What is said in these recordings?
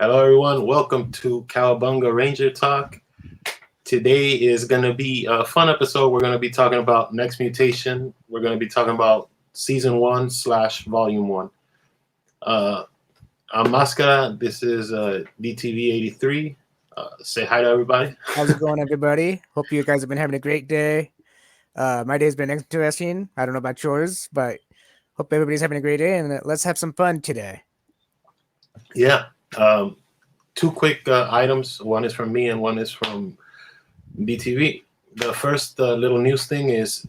Hello, everyone. Welcome to Cowabunga Ranger Talk. Today is going to be a fun episode. We're going to be talking about Next Mutation. We're going to be talking about Season 1 / Volume 1. I'm Mascara. This is DTV03. Say hi to everybody. How's it going, everybody? Hope you guys have been having a great day. My day's been interesting. I don't know about yours, but hope everybody's having a great day, and let's have some fun today. Yeah. Two quick items. One is from me and one is from DTV. The first little news thing is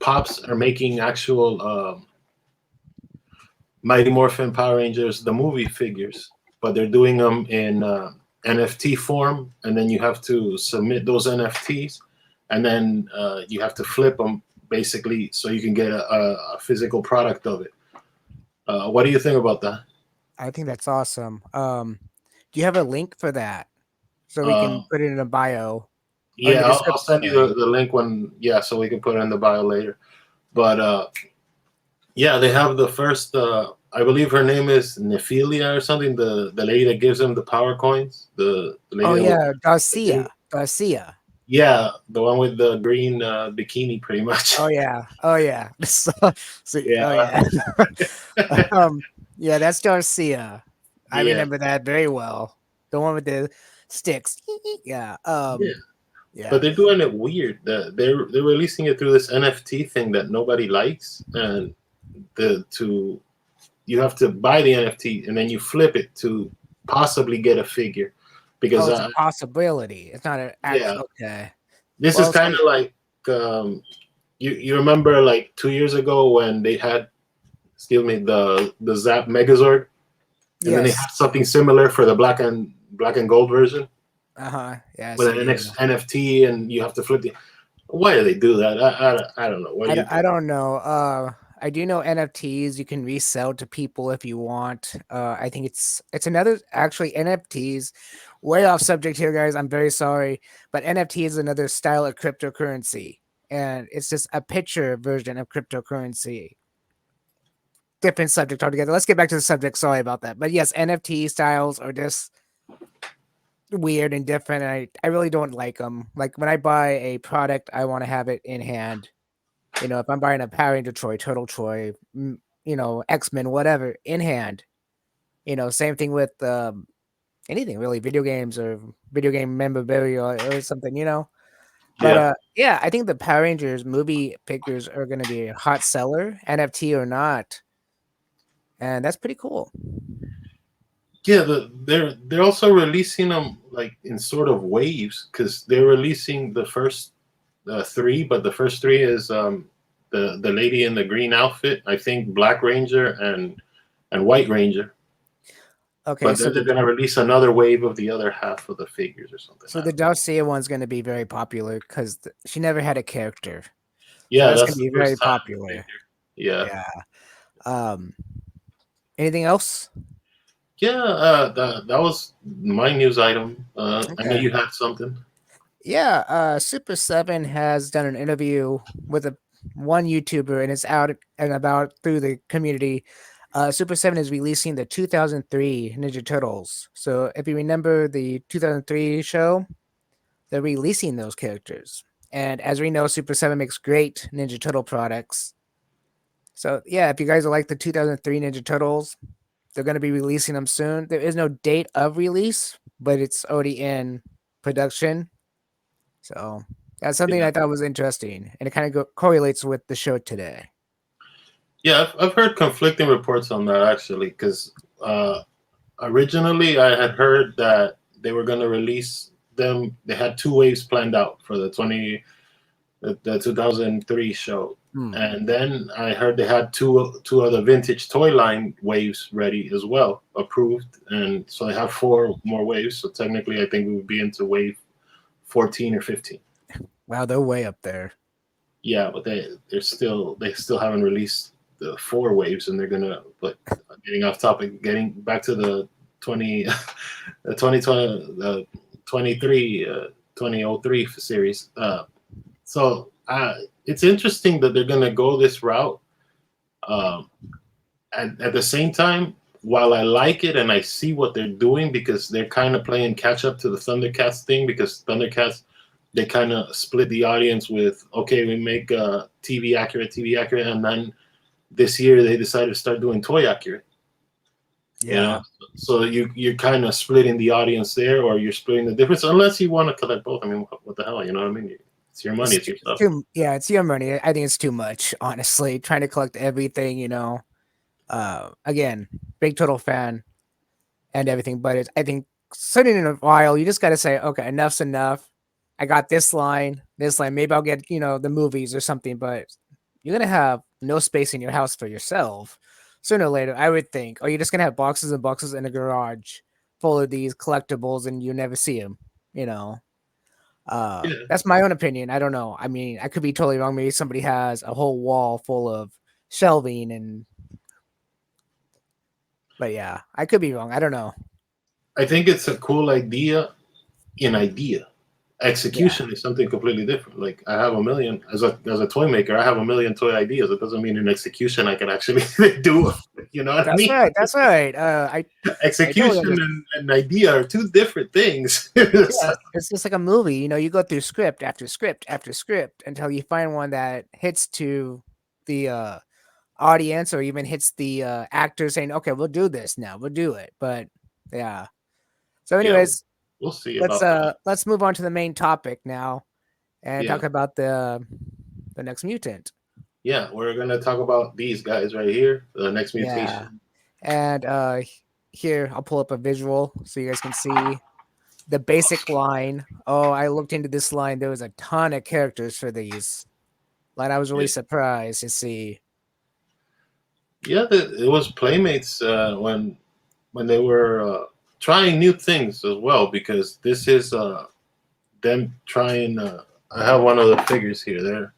Pops are making actual Mighty Morphin Power Rangers, the movie figures, but they're doing them in NFT form, and then you have to submit those NFTs, and then you have to flip them basically so you can get a physical product of it. What do you think about that? I think that's awesome. Do you have a link for that so we Uh, can put it in a bio or in yeah, the I'll description? send you the link when, yeah, so we can put it in the bio later. But yeah, they have the first. I believe her name is Nephilia or something. The lady that gives them the power coins. The lady Oh that yeah, the green, Garcia. yeah, the one with the green bikini, pretty much. Oh yeah, so, oh Yeah, yeah, um, yeah, that's Garcia. I yeah, remember that very well. The one with the sticks. Yeah. yeah. Yeah. But they're doing it weird. They're releasing it through this NFT thing that nobody likes, and the to you have to buy the NFT and then you flip it to possibly get a figure, because Oh, it's a possibility. It's not an yeah, actual. Okay. this is Well, kind so of like um, you remember like 2 years ago when they had, excuse me, the Zap Megazord, and then they yes. have something similar for the black and gold version Yes, with I an do. NFT, and you have to flip the. Why do they do that? I don't know. What do you I think? don't know. I do know NFTs you can resell to people if you want. I think it's another actually NFTs. Way off subject here, guys. I'm very sorry, but NFT is another style of cryptocurrency, and it's just a picture version of cryptocurrency. Different subject altogether. Let's get back to the subject. Sorry about that. But yes, NFT styles are just weird and different. And I really don't like them. Like when I buy a product, I want to have it in hand. If I'm buying a Power Ranger Troy, Turtle Troy, X-Men, whatever, in hand. Same thing with anything really, video games or video game memorabilia or something. But Yeah, yeah, I think the Power Rangers movie figures are going to be a hot seller, NFT or not, and that's pretty cool. yeah. They're also releasing them like in sort of waves, because they're releasing the first three, but the first three is the lady in the green outfit. I think Black Ranger and White Ranger. Okay, But so then they're the gonna release another wave of the other half of the figures or something. so the Darcia one's going to be very popular because she never had a character, so Yeah, that's going that's to the be very first time popular. figure. Yeah, Yeah. Um. Anything else? yeah. That was my news item. I know Okay. you had something. Yeah, Super Seven has done an interview with a one YouTuber, and it's out and about through the community. Super Seven is releasing the 2003 Ninja Turtles. So if you remember the 2003 show, they're releasing those characters. And as we know, Super Seven makes great Ninja Turtle products. So yeah, if you guys like the 2003 Ninja Turtles, they're going to be releasing them soon. There is no date of release, but it's already in production. So that's something Yeah, I thought was interesting, and it kind of correlates with the show today. yeah. I've heard conflicting reports on that actually, because originally I had heard that they were gonna release them. They had two waves planned out for the 2003 show. Hmm. And then I heard they had two other vintage toy line waves ready as well, approved, and so they have four more waves. So technically, I think we would be into wave 14 or 15. Wow, they're way up there. Yeah, but they still haven't released the four waves, and they're gonna. But getting off topic, getting back to the 20, the 2020, the 23, 2003 series. So it's interesting that they're going to go this route. Um, at the same time, while I like it and I see what they're doing because they're kind of playing catch up to the Thundercats thing because Thundercats they kind of split the audience with okay we make TV accurate and then this year they decided to start doing toy accurate. You Yeah. know, so you're kind of splitting the audience there, or you're splitting the difference. Unless you want to collect both. I mean, what the hell? You know what I mean? It's your money. It's your It's stuff. too, yeah, it's your money. I think it's too much, honestly. Trying to collect everything, again, big Turtle fan and everything, but it's I think sitting in a while, you just got to say, okay, enough's enough. I got this line, this line. Maybe I'll get the movies or something, but you're gonna have no space in your house for yourself. Sooner or later, I would think, or you're just gonna have boxes and boxes in a garage full of these collectibles, and you never see them. You know, Yeah, that's my own opinion. I don't know. I mean, I could be totally wrong. Maybe somebody has a whole wall full of shelving, but yeah, I could be wrong. I don't know. I think it's a cool idea in idea. Yeah. Execution is something completely different. Like I have a million as a toy maker, I have a million toy ideas. It doesn't mean in execution I can actually do it. You know what I That's mean? right. That's right. I totally Execution understand. and idea are two different things. Yeah, it's just like a movie. You go through script after script after script until you find one that hits to the audience or even hits the actor saying, "Okay, we'll do this now. We'll do it." But yeah. So, Yeah, anyways, we'll see about that. let's move on to the main topic now and Yeah. talk about the next mutant. Yeah, we're gonna talk about these guys right here, the next Yeah, mutation. and here I'll pull up a visual so you guys can see the basic line. Oh, I looked into this line. There was a ton of characters for these. Like I was really Yeah, surprised to see. yeah, it was Playmates when they were trying new things as well because this is them trying. I have one of the figures here.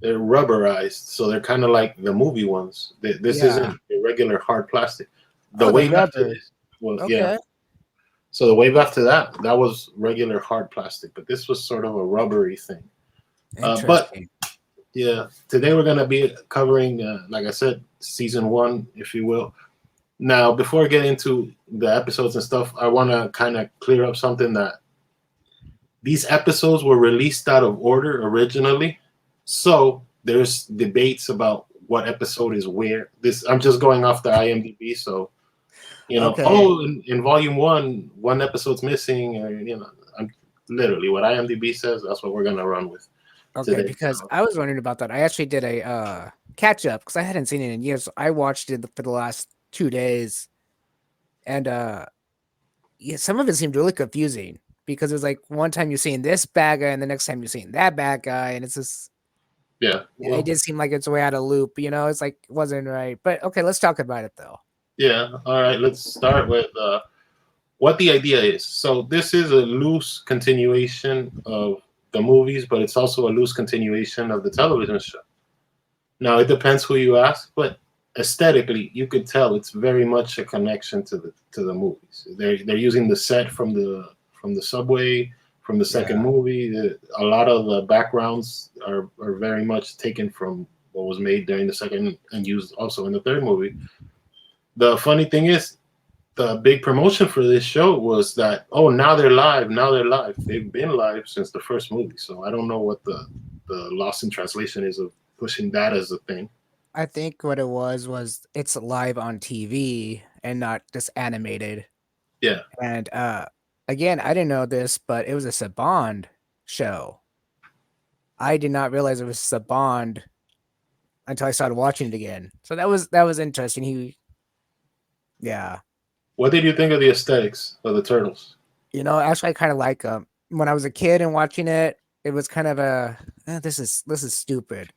They're rubberized, so they're kind of like the movie ones. This Yeah. isn't a regular hard plastic. The Oh, the wave after rubber. this, well, yeah. Okay. So the wave after that was regular hard plastic, but this was sort of a rubbery thing. But Interesting. yeah, today we're gonna be covering, like I said, season one, if you will. Now, before I get into the episodes and stuff, I want to kind of clear up something that these episodes were released out of order originally, so there's debates about what episode is where. This I'm just going off the IMDb, so Okay. oh, in volume one episode's missing, or I'm literally what IMDb says. That's what we're gonna run with Okay, today. because So I was wondering about that. I actually did a catch up because I hadn't seen it in years. So I watched it for the last 2 days, and yeah, some of it seemed really confusing because it was like one time you're seeing this bad guy, and the next time you're seeing that bad guy, and it's just yeah, yeah, it well, did seem like it's way out of loop. It's like it wasn't right. But okay, let's talk about it though. yeah. All right, let's start with what the idea is. So this is a loose continuation of the movies, but it's also a loose continuation of the television show. Now it depends who you ask, but aesthetically, you could tell it's very much a connection to the movies. They're using the set from the subway from the second Yeah. movie. A lot of the backgrounds are very much taken from what was made during the second and used also in the third movie. The funny thing is, the big promotion for this show was that now they're live, now they're live. They've been live since the first movie, so I don't know what the loss in translation is of pushing that as a thing. I think what it was it's live on TV and not just animated. Yeah. And again, I didn't know this, but it was a Saban show. I did not realize it was Saban until I started watching it again. So that was interesting. Yeah, What did you think of the aesthetics of the turtles? actually, I kind of like when I was a kid and watching it. It was kind of this is stupid.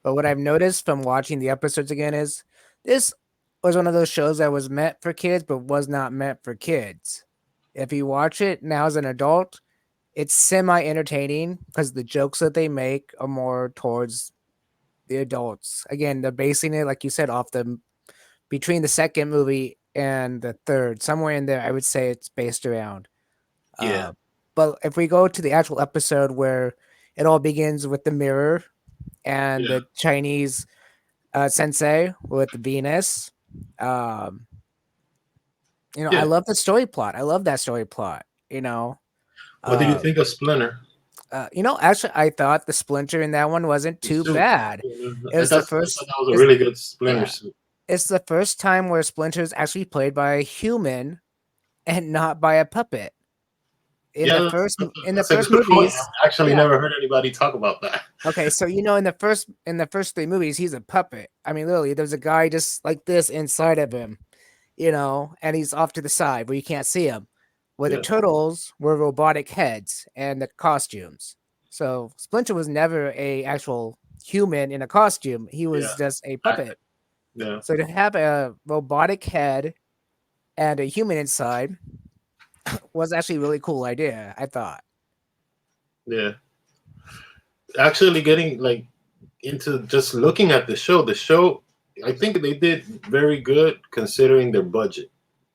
But what I've noticed from watching the episodes again is this was one of those shows that was meant for kids, but was not meant for kids. If you watch it now as an adult, it's semi entertaining because the jokes that they make are more towards the adults. Again, they're basing it, like you said, off the between the second movie and the third, somewhere in there. I would say it's based around. Yeah. Uh, but if we go to the actual episode where it all begins with the mirror and Yeah. the Chinese sensei with Venus. Um, I Yeah. love the story plot. I love that story plot. You know, What did you uh, think of Splinter? actually, I thought the Splinter in that one wasn't The too suit. bad. It was the I thought first. that was a It's, really good Splinter yeah, suit. it's the first time where Splinter is actually played by a human and not by a puppet. In the Yeah, first in the that's a first good point. movies, I've actually yeah. never heard anybody talk about that. Okay, so in the first three movies, he's a puppet. I mean, literally, there's a guy just like this inside of him, and he's off to the side where you can't see him. Where the Yeah, turtles were robotic heads and the costumes. So Splinter was never a actual human in a costume. He yeah, was just a actor. puppet. Yeah, So to have a robotic head and a human inside was actually a really cool idea, I thought. yeah. Actually, getting like into just looking at the show. The show, I think they did very good considering their budget.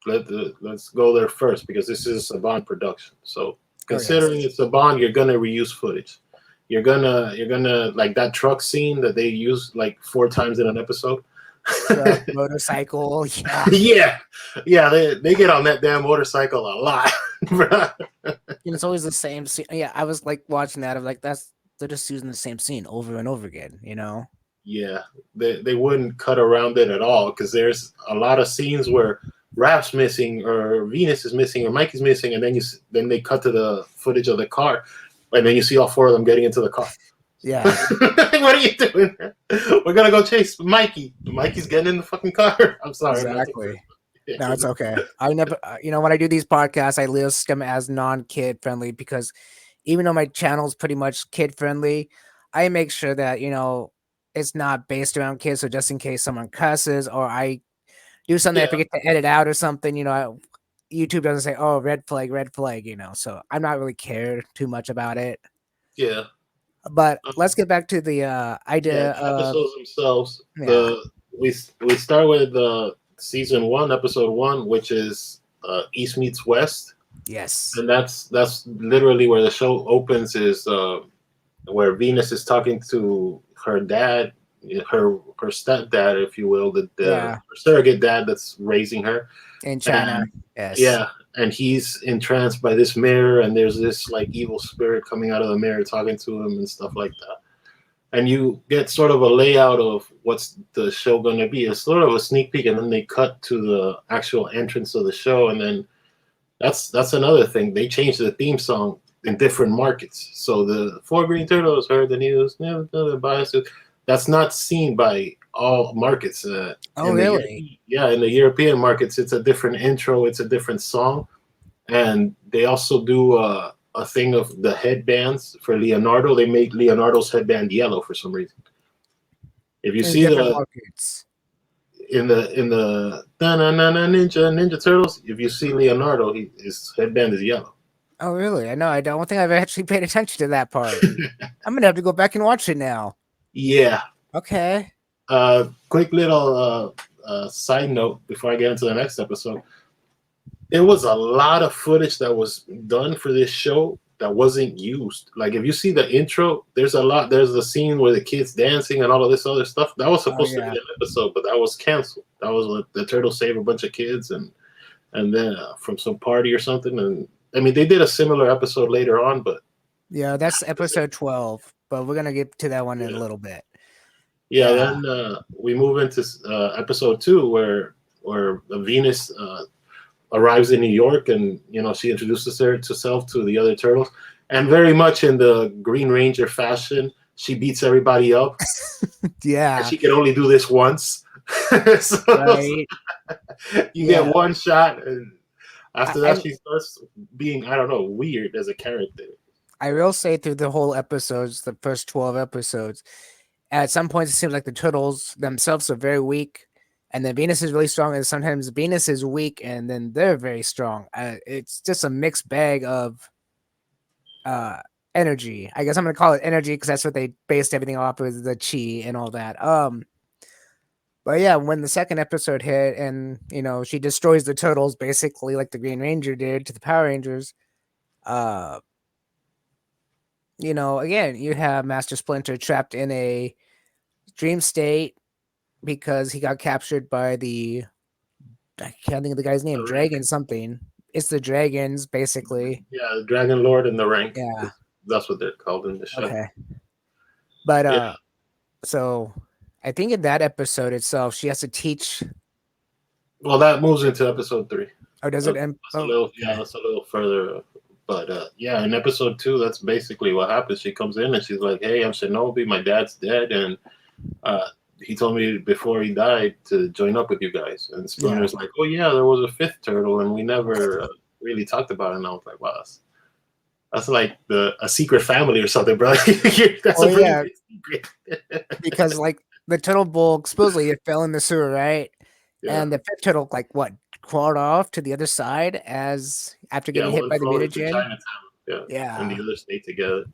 Let's go there first because this is a Bond production. So Oh yes. considering it's a Bond, you're gonna reuse footage. You're gonna like that truck scene that they use like 4 times in an episode. Truck, motorcycle, yeah. Yeah, yeah, they get on that damn motorcycle a lot. And it's always the same scene. Yeah, I was like watching that. I'm like, they're just using the same scene over and over again. Yeah, they wouldn't cut around it at all because there's a lot of scenes where Raph's missing or Venus is missing or Mikey's missing, and then they cut to the footage of the car, and then you see all 4 of them getting into the car. Yeah, What are you doing? We're gonna go chase Mikey. Mikey's getting in the fucking car. I'm sorry, not to exactly. No, it's okay. I never, when I do these podcasts, I list them as non-kid friendly because even though my channel's pretty much kid friendly, I make sure that it's not based around kids. So just in case someone cusses or I do something I Yeah, forget to edit out or something, YouTube doesn't say, "Oh, red flag, red flag." So I'm not really care too much about it. yeah. But Um, let's get back to the Yeah, idea the of episodes themselves. yeah, We start with season 1, episode 1, which is East meets West, yes, and that's literally where the show opens. Is where Venus is talking to her dad, her stepdad, if you will, the yeah, surrogate dad that's raising her, in China, and yes, yeah, and he's entranced by this mirror, and there's this like evil spirit coming out of the mirror talking to him and stuff like that, and you get sort of a layout of what's the show going to be. It's sort of a sneak peek, and then they cut to the actual entrance of the show, and then that's another thing. They changed the theme song in different markets. So the Four Green Turtles heard the news. That's not seen by all markets. Oh, really? In the European markets, it's a different intro. It's a different song, and they also do a thing of the headbands for Leonardo. They make Leonardo's headband yellow for some reason. If you In see different the markets. in the Ninja Turtles, if you see Leonardo, his headband is yellow. Oh, really? I don't think I've actually paid attention to that part. I'm gonna have to go back and watch it now. Yeah. Okay. Quick little side note before I get into the next episode. There was a lot of footage that was done for this show that wasn't used. Like if you see the intro, there's a lot. There's the scene where the kids dancing and all of this other stuff. That was Oh, supposed to be yeah. an episode, but that was canceled. That was what the turtles save a bunch of kids and then from some party or something. And I mean, they did a similar episode later on, but Yeah, that's episode 12, but we're gonna get to that one in a yeah, little bit. yeah. Yeah. Then we move into episode 2 where Venus arrives in New York, and she introduces herself to the other turtles, and very much in the Green Ranger fashion, she beats everybody up, and Yeah. she can only do this once. so Right. you get Yeah. one shot, and I, after that, I she starts being, I don't know, weird as a character. I will say through the whole episodes, the first 12 episodes, at some points it seems like the turtles themselves are very weak, and then Venus is really strong, and sometimes Venus is weak, and then they're very strong. It's just a mixed bag of uh energy. I guess I'm gonna call it energy because that's what they based everything off of, the chi and all that. But yeah, when the second episode hit, and she destroys the turtles basically like the Green Ranger did to the Power Rangers. Uh, again, you have Master Splinter trapped in a dream state because he got captured by the I can't think of the guy's name. The rank. Dragon something. It's the dragons, basically. Yeah, the Dragon Lord and the rank. Yeah. That's what they're called in the show. Okay. But Yeah. so I think in that episode itself, she has to teach. Well, that moves into episode 3. Oh, does it? That's a little, yeah, that's a little further. But yeah, in episode 2, that's basically what happens. She comes in and she's like, "Hey, I'm Shinobi. My dad's dead, and he told me before he died to join up with you guys." And Splinter's like, "Oh yeah, there was a 5th turtle, and we never really talked about it." And I was like, "Wow, that's like a secret family or something, bro." That's a pretty big secret. Because like the turtle bull supposedly it fell in the sewer, right? Yeah. And the 5th turtle crawled off to the other side after getting hit one by the flew into mutagen. Chinatown. Yeah, and the Yeah. other stayed together.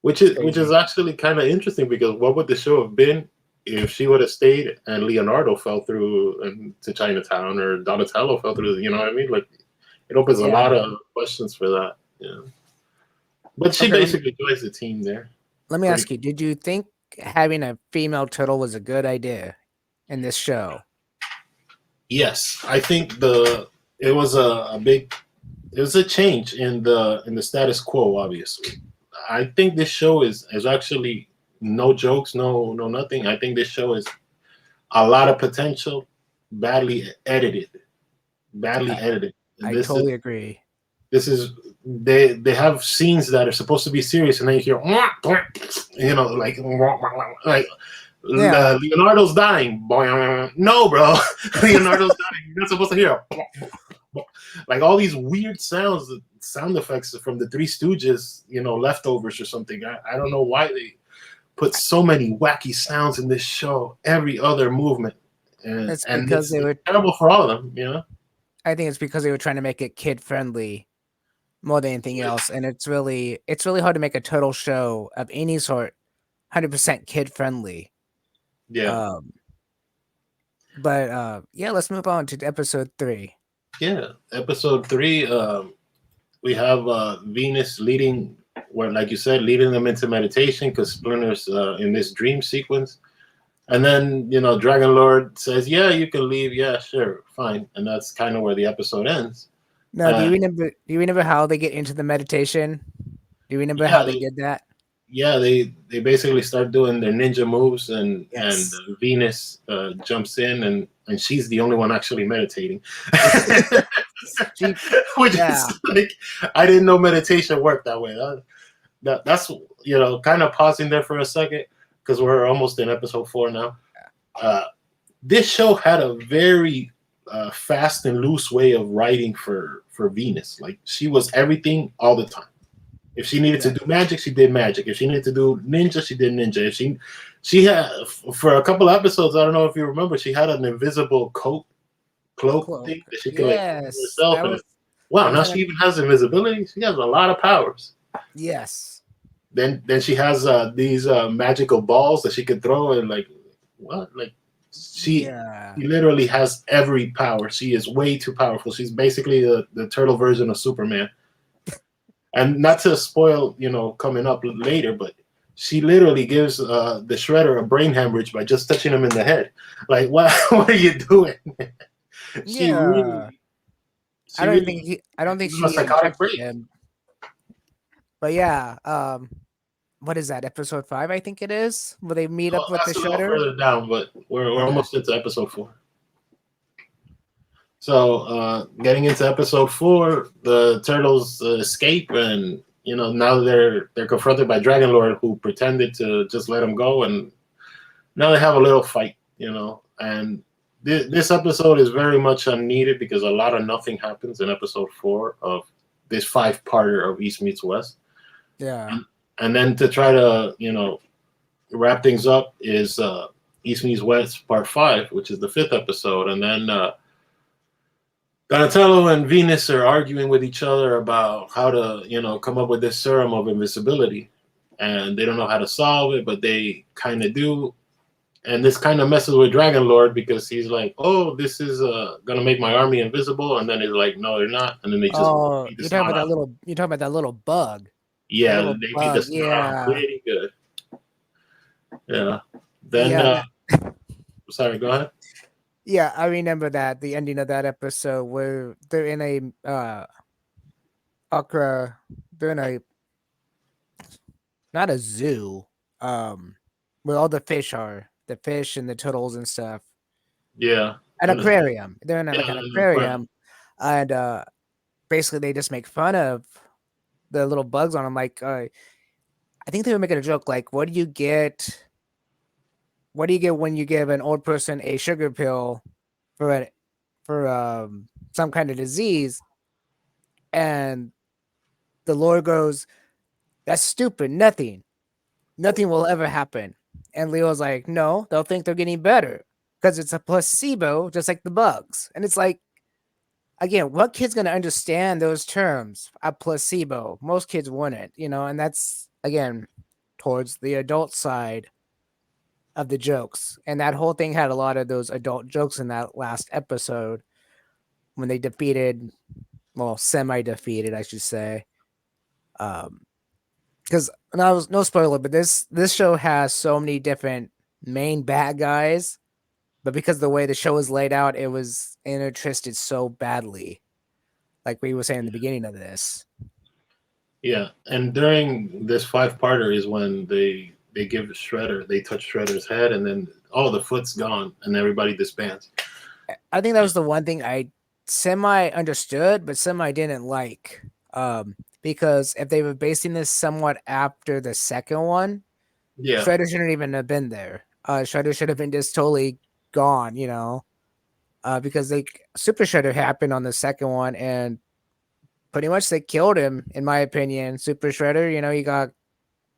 Which is actually kind of interesting, because what would the show have been if she would have stayed and Leonardo fell through into Chinatown, or Donatello fell through? You know what I mean? Like, it opens a lot of questions for that. Yeah. But she basically joins the team there. Let me ask you: did you think having a female turtle was a good idea in this show? Yes, I think it was it was a change in the status quo. Obviously, I think this show is actually no jokes, no nothing. I think this show is a lot of potential, badly edited. And I totally agree. This is they have scenes that are supposed to be serious, and then you hear, like Leonardo's dying. No, bro, Leonardo's dying. You're not supposed to hear like all these weird sound effects from the Three Stooges, leftovers or something. I don't know why they put so many wacky sounds in this show. Every other movement, and it's terrible for all of them. I think it's because they were trying to make it kid friendly more than anything else, and it's really hard to make a turtle show of any sort 100% kid friendly. Yeah. But yeah, let's move on to episode 3. Yeah, episode 3. We have Venus leading, like you said, leading them into meditation, because Splinter's in this dream sequence. And then, Dragon Lord says, "Yeah, you can leave. Yeah, sure, fine." And that's kind of where the episode ends. No, do you remember how they get into the meditation? Do you remember how they did that? Yeah, they basically start doing their ninja moves, and Venus jumps in, and she's the only one actually meditating. Which is like, I didn't know meditation worked that way. That's kind of pausing there for a second, because we're almost in episode 4 now. This show had a very fast and loose way of writing for Venus. Like, she was everything all the time. If she needed to do magic, she did magic. If she needed to do ninja, she did ninja. If she had, for a couple of episodes, I don't know if you remember, she had an invisible cloak thing that she could herself. Wow, now she even has invisibility. She has a lot of powers. Yes. Then she has these magical balls that she could throw, and like, what? Like, she literally has every power. She is way too powerful. She's basically the turtle version of Superman. And not to spoil, coming up later, but she literally gives the Shredder a brain hemorrhage by just touching him in the head. Like, what are you doing? I don't think she psychotic break him. But yeah, what is that? Episode 5, I think it is, where they meet up with the Shredder. Further down, but we're almost into episode 4. So, getting into episode 4, the turtles escape, and now they're confronted by Dragon Lord, who pretended to just let them go, and now they have a little fight. And this episode is very much unneeded, because a lot of nothing happens in episode 4 of this 5-parter of East Meets West. Yeah. And then to try to wrap things up is East Meets West Part 5, which is the 5th episode, and then Donatello and Venus are arguing with each other about how to, come up with this serum of invisibility. And they don't know how to solve it, but they kind of do. And this kind of messes with Dragon Lord, because he's like, "Oh, this is going to make my army invisible." And then he's like, "No, they're not." And then they just you're talking about that little bug. Yeah, they beat the snot out pretty good. Yeah. Then, sorry, go ahead. Yeah, I remember that the ending of that episode where they're in a okra, they're in a not a zoo, um, where all the fish are, the fish and the turtles and stuff. Yeah, An aquarium. They're in yeah, like an in the aquarium. aquarium, and basically they just make fun of the little bugs on them. Like, I think they were making a joke. Like, what do you get? What do you get when you give an old person a sugar pill for some kind of disease? And the Lord goes, "That's stupid. Nothing will ever happen." And Leo's like, "No, they'll think they're getting better because it's a placebo, just like the bugs." And it's like, again, what kid's gonna understand those terms? A placebo. Most kids wouldn't, and that's again towards the adult side of the jokes. And that whole thing had a lot of those adult jokes in that last episode when they defeated, well, semi-defeated, I should say. Because no spoiler, but this show has so many different main bad guys, but because of the way the show was laid out, it was intertwisted so badly. Like we were saying in the beginning of this. Yeah, and during this five-parter is when they give Shredder, they touch Shredder's head, and then the foot's gone, and everybody disbands. I think that was the one thing I semi understood, but semi didn't like. Because if they were basing this somewhat after the second one, Yeah, Shredder shouldn't even have been there. Shredder should have been just totally gone, because they Super Shredder happened on the second one, and pretty much they killed him, in my opinion. Super Shredder, he got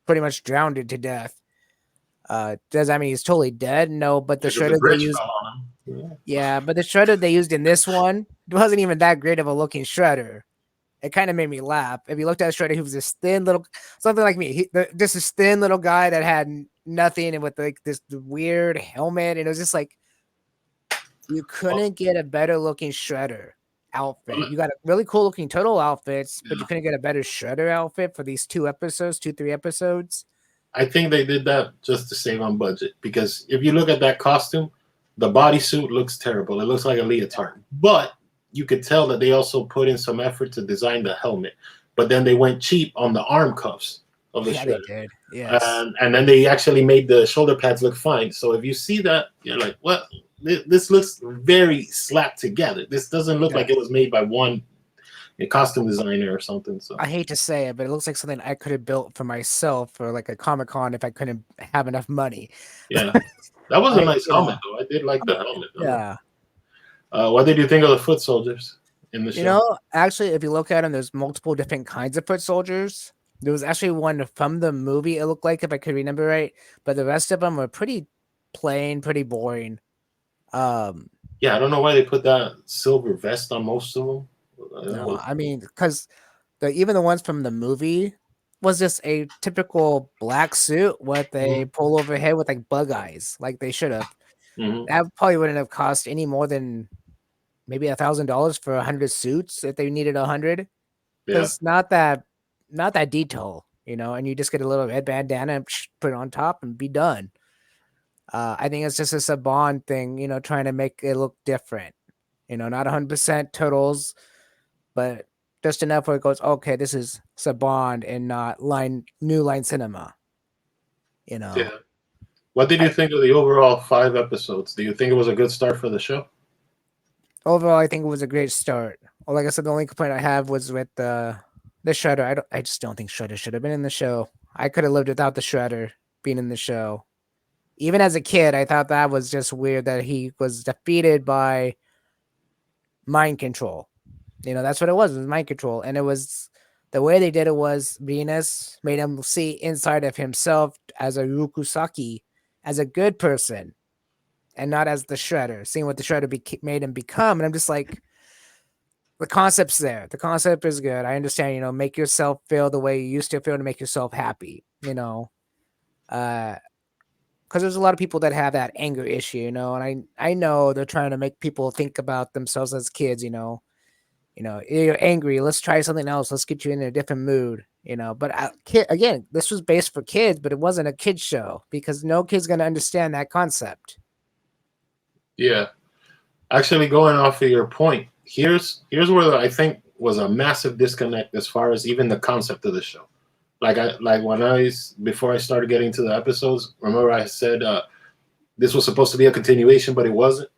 pretty much drowned to death. Does that mean he's totally dead? No, but the because the Shredder they bridge used, fell on him. yeah, but the Shredder they used in this one wasn't even that great of a looking Shredder. It kind of made me laugh. If you looked at Shredder, he was this thin little, something like me, just this thin little guy that had nothing and with like this weird helmet, and it was just like you Well, couldn't get a better looking Shredder outfit. well, You got a really cool looking Turtle outfits, but yeah. you couldn't get a better Shredder outfit for these 3 episodes. I think they did that just to save on budget because if you look at that costume, the bodysuit looks terrible. It looks like a leotard, but you could tell that they also put in some effort to design the helmet. But then they went cheap on the arm cuffs of the Yeah, they Shredder. did. Yes. And then they actually made the shoulder pads look fine. So if you see that, you're like, "What? This looks very slapped together. This doesn't look like Yes. it was made by one costume designer or something." So I hate to say it, but it looks like something I could have built for myself for like a Comic Con if I couldn't have enough money. yeah, that was a Like, nice helmet though. I did like the helmet. yeah. What did you think of the foot soldiers in the show? Actually, if you look at them, there's multiple different kinds of foot soldiers. There was actually one from the movie, it looked like, if I could remember right, but the rest of them were pretty plain, pretty boring. Um, Yeah, I don't know why they put that silver vest on most of them. That no, was, I mean, because even the ones from the movie was just a typical black suit with a mhm, pullover head with like bug eyes, like they should have. mhm, That probably wouldn't have cost any more than maybe $1,000 for 100 suits if they needed 100. yeah, Because not that detail, and you just get a little red bandana and put it on top and be done. I think it's just a Saban thing, trying to make it look different. Not 100% totals, but just enough where it goes, okay, this is Saban and not New Line Cinema. You know, yeah. What did you I think of the overall 5 episodes? Do you think it was a good start for the show? overall I think it was a great start. Well, like I said, the only complaint I have was with the Shredder. I just don't think Shredder should have been in the show. I could have lived without the Shredder being in the show. Even as a kid, I thought that was just weird that he was defeated by mind control. That's what it was mind control. And it was the way they did it was Venus made him see inside of himself as a Rukusaki, as a good person, and not as the Shredder, seeing what the Shredder made him become. And I'm just like, the concept's there. The concept is good. I understand, make yourself feel the way you used to feel to make yourself happy, Uh, because there's a lot of people that have that anger issue, and I know they're trying to make people think about themselves as kids, you're angry, let's try something else, let's get you in a different mood, but again, this was based for kids, but it wasn't a kids show because no kid's going to understand that concept. Yeah. Actually, going off of your point, here's where I think was a massive disconnect as far as even the concept of the show. Like when before I started getting to the episodes, remember I said this was supposed to be a continuation, but it wasn't.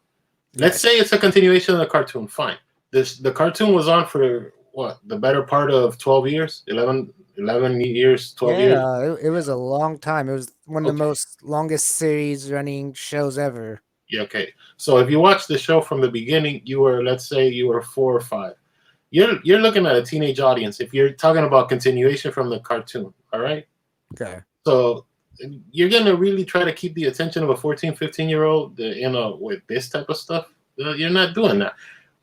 Let's Yes. say it's a continuation of the cartoon. Fine. The cartoon was on for what, the better part of 12 years, 11 years, 12 years. Yeah, it was a long time. It was one of the Okay. most longest series running shows ever. Yeah. Okay. So if you watch the show from the beginning, you were, let's say you were 4 or 5. You're looking at a teenage audience. If you're talking about continuation from the cartoon, all right. Okay. So you're gonna really try to keep the attention of a 14, 15-year old, with this type of stuff. You're not doing that,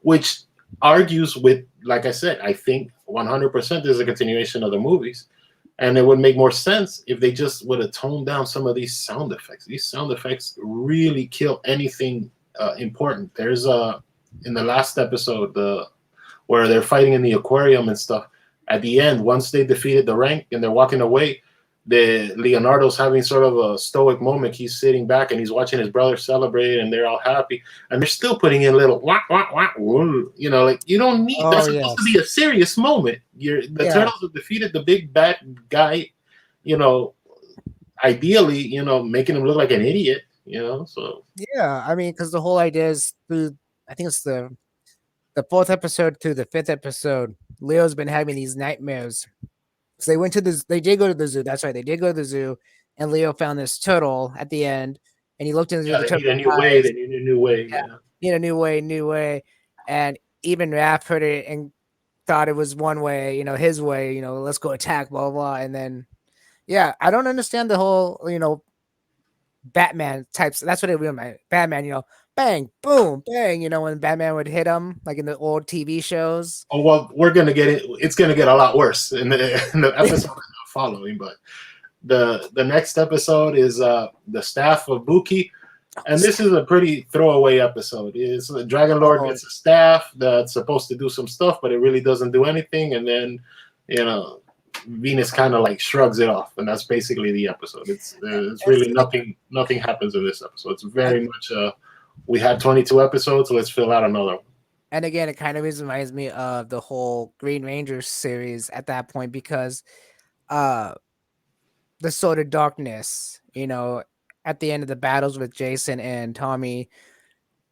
which argues with, like I said, I think 100% is a continuation of the movies, and it would make more sense if they just would have toned down some of these sound effects. These sound effects really kill anything important. There's in the last episode, where they're fighting in the aquarium and stuff. At the end, once they defeated the rank and they're walking away, the Leonardo's having sort of a stoic moment. He's sitting back and he's watching his brother celebrate, and they're all happy. And they're still putting in little wah wah wah, woo. Like, you don't need. Oh That's supposed to be yes. a serious moment. The Yeah. turtles have defeated the big bad guy. You know, ideally, making him look like an idiot. So Yeah. I mean, because the whole idea is through. I think it's the fourth episode to the fifth episode. Leo's been having these nightmares. So they went to the. They did go to the zoo. That's right. They did go to the zoo, and Leo found this turtle at the end, and he looked into yeah, the they need a turtle's new way. eyes. They need a new way. Yeah, Yeah. need a new way, and even Raph heard it and thought it was one way, his way, let's go attack, blah, blah, blah. And then, yeah, I don't understand the whole, Batman types. That's what it was, my Batman, bang, boom, bang, when Batman would hit him, like in the old TV shows. Oh well, we're gonna get it. It's gonna get a lot worse in the episode following. But the next episode is the staff of Buki, and this is a pretty throwaway episode. Is the Dragon Lord Oh, gets a staff that's supposed to do some stuff, but it really doesn't do anything, and then you know Venus kind of like shrugs it off, and that's basically the episode. It's it's really like, nothing happens in this episode. It's I, very much we had 22 episodes, let's fill out another one. and again, it kind of reminds me of the whole Green Ranger series at that point because, uh, the Sword of Darkness, at the end of the battles with Jason and Tommy,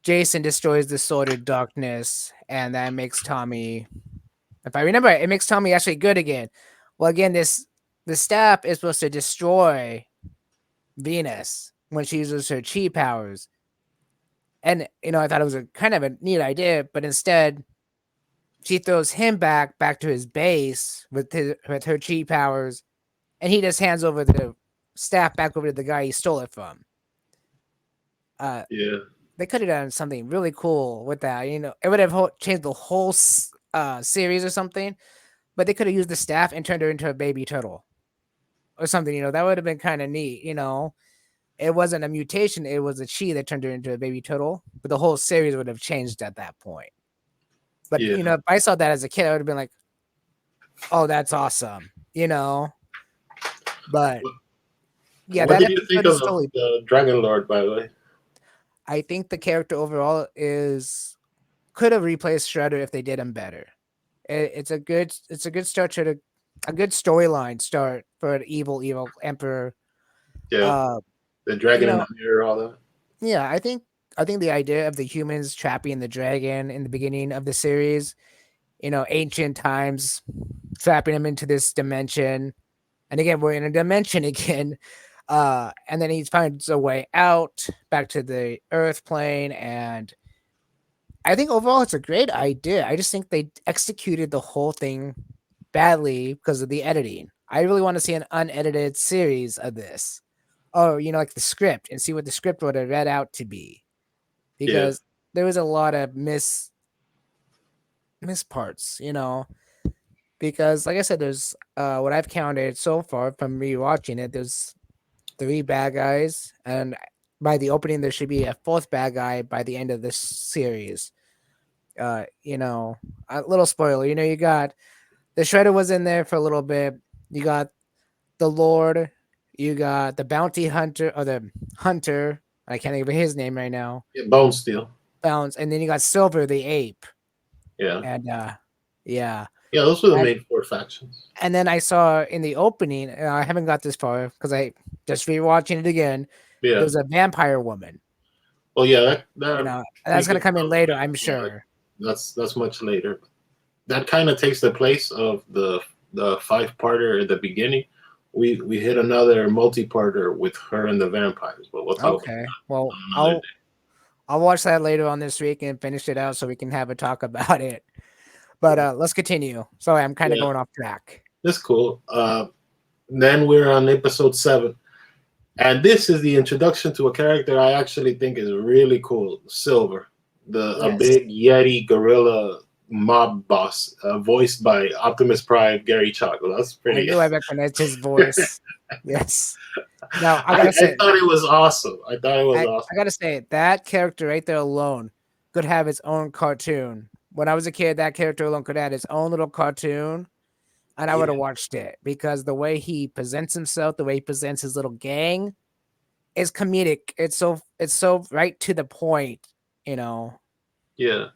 Jason destroys the Sword of Darkness, and that makes Tommy, if I remember right, it makes Tommy actually good again. Well, again, the staff is supposed to destroy Venus when she uses her chi powers. And I thought it was a kind of a neat idea, but instead she throws him back to his base with her chi powers, and he just hands over the staff back over to the guy he stole it from. Uh, Yeah, they could have done something really cool with that. It would have changed the whole series or something. But they could have used the staff and turned her into a baby turtle or something. That would have been kind of neat. It wasn't a mutation; it was a chi that turned her into a baby turtle. But the whole series would have changed at that point. But yeah. if I saw that as a kid, I would have been like, "Oh, that's awesome," But yeah, What that did you think episode of is totally. the Dragon Lord, by the way? I think the character overall could have replaced Shredder if they did him better. It's a good start to a good storyline start for an evil emperor. Yeah, Uh, the you dragon in know, the mirror, all that. yeah, I think the idea of the humans trapping the dragon in the beginning of the series, ancient times, trapping him into this dimension, and again we're in a dimension again. And then he finds a way out back to the Earth plane, and I think overall it's a great idea. I just think they executed the whole thing badly because of the editing. I really want to see an unedited series of this. Or, like the script and see what the script would have read out to be. Yeah, Because there was a lot of miss parts, Because like I said, there's what I've counted so far from rewatching it, there's three bad guys, and by the opening there should be a fourth bad guy by the end of this series. A little spoiler, you got the Shredder was in there for a little bit. You got the Lord, you got the bounty hunter or the hunter. I can't think of his name right now. yeah, Bone Steel. bounce, and then you got Silver the ape, Yeah. and yeah, Yeah, those were the and main four factions. and then I saw in the opening, and I haven't got this far because I just rewatching it again. Yeah. There's a vampire woman, Well, yeah, that and that's gonna creepy come in girl, later, I'm yeah, sure. that's much later. That kind of takes the place of the five-parter at the beginning. We hit another multi-parter with her and the vampires, but we'll talk about Okay, that well, on another day. I'll watch that later on this week and finish it out so we can have a talk about it. But let's continue. Sorry, I'm kind of Yeah, going off track. that's cool. Then we're on episode 7. And this is the introduction to a character I actually think is really cool, Silver, a Yes, big Yeti gorilla mob boss, voiced by Optimus Prime, Gary Chalk. Well, that's I pretty. knew I recognized his voice. Yes. Now I I gotta say, thought it was awesome. I thought it was I awesome. gotta say that character right there alone could have its own cartoon. When I was a kid, that character alone could have its own little cartoon, and I would Yeah, have watched it because the way he presents himself, the way he presents his little gang, is comedic. It's so right to the point, you know. yeah.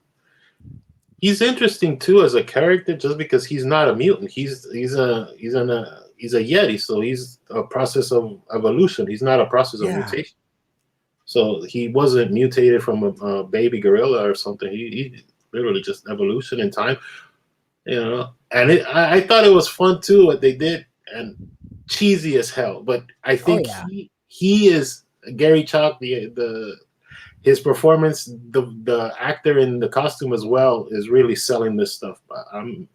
He's interesting too as a character, just because he's not a mutant. He's a Yeti, so he's a process of evolution. He's not a process of Yeah. mutation. So he wasn't mutated from a baby gorilla or something. He literally just evolution in time, And I thought it was fun too what they did, and cheesy as hell. But I Oh think yeah. he is Gary Chalk. The his performance, the actor in the costume as well, is really selling this stuff. I'm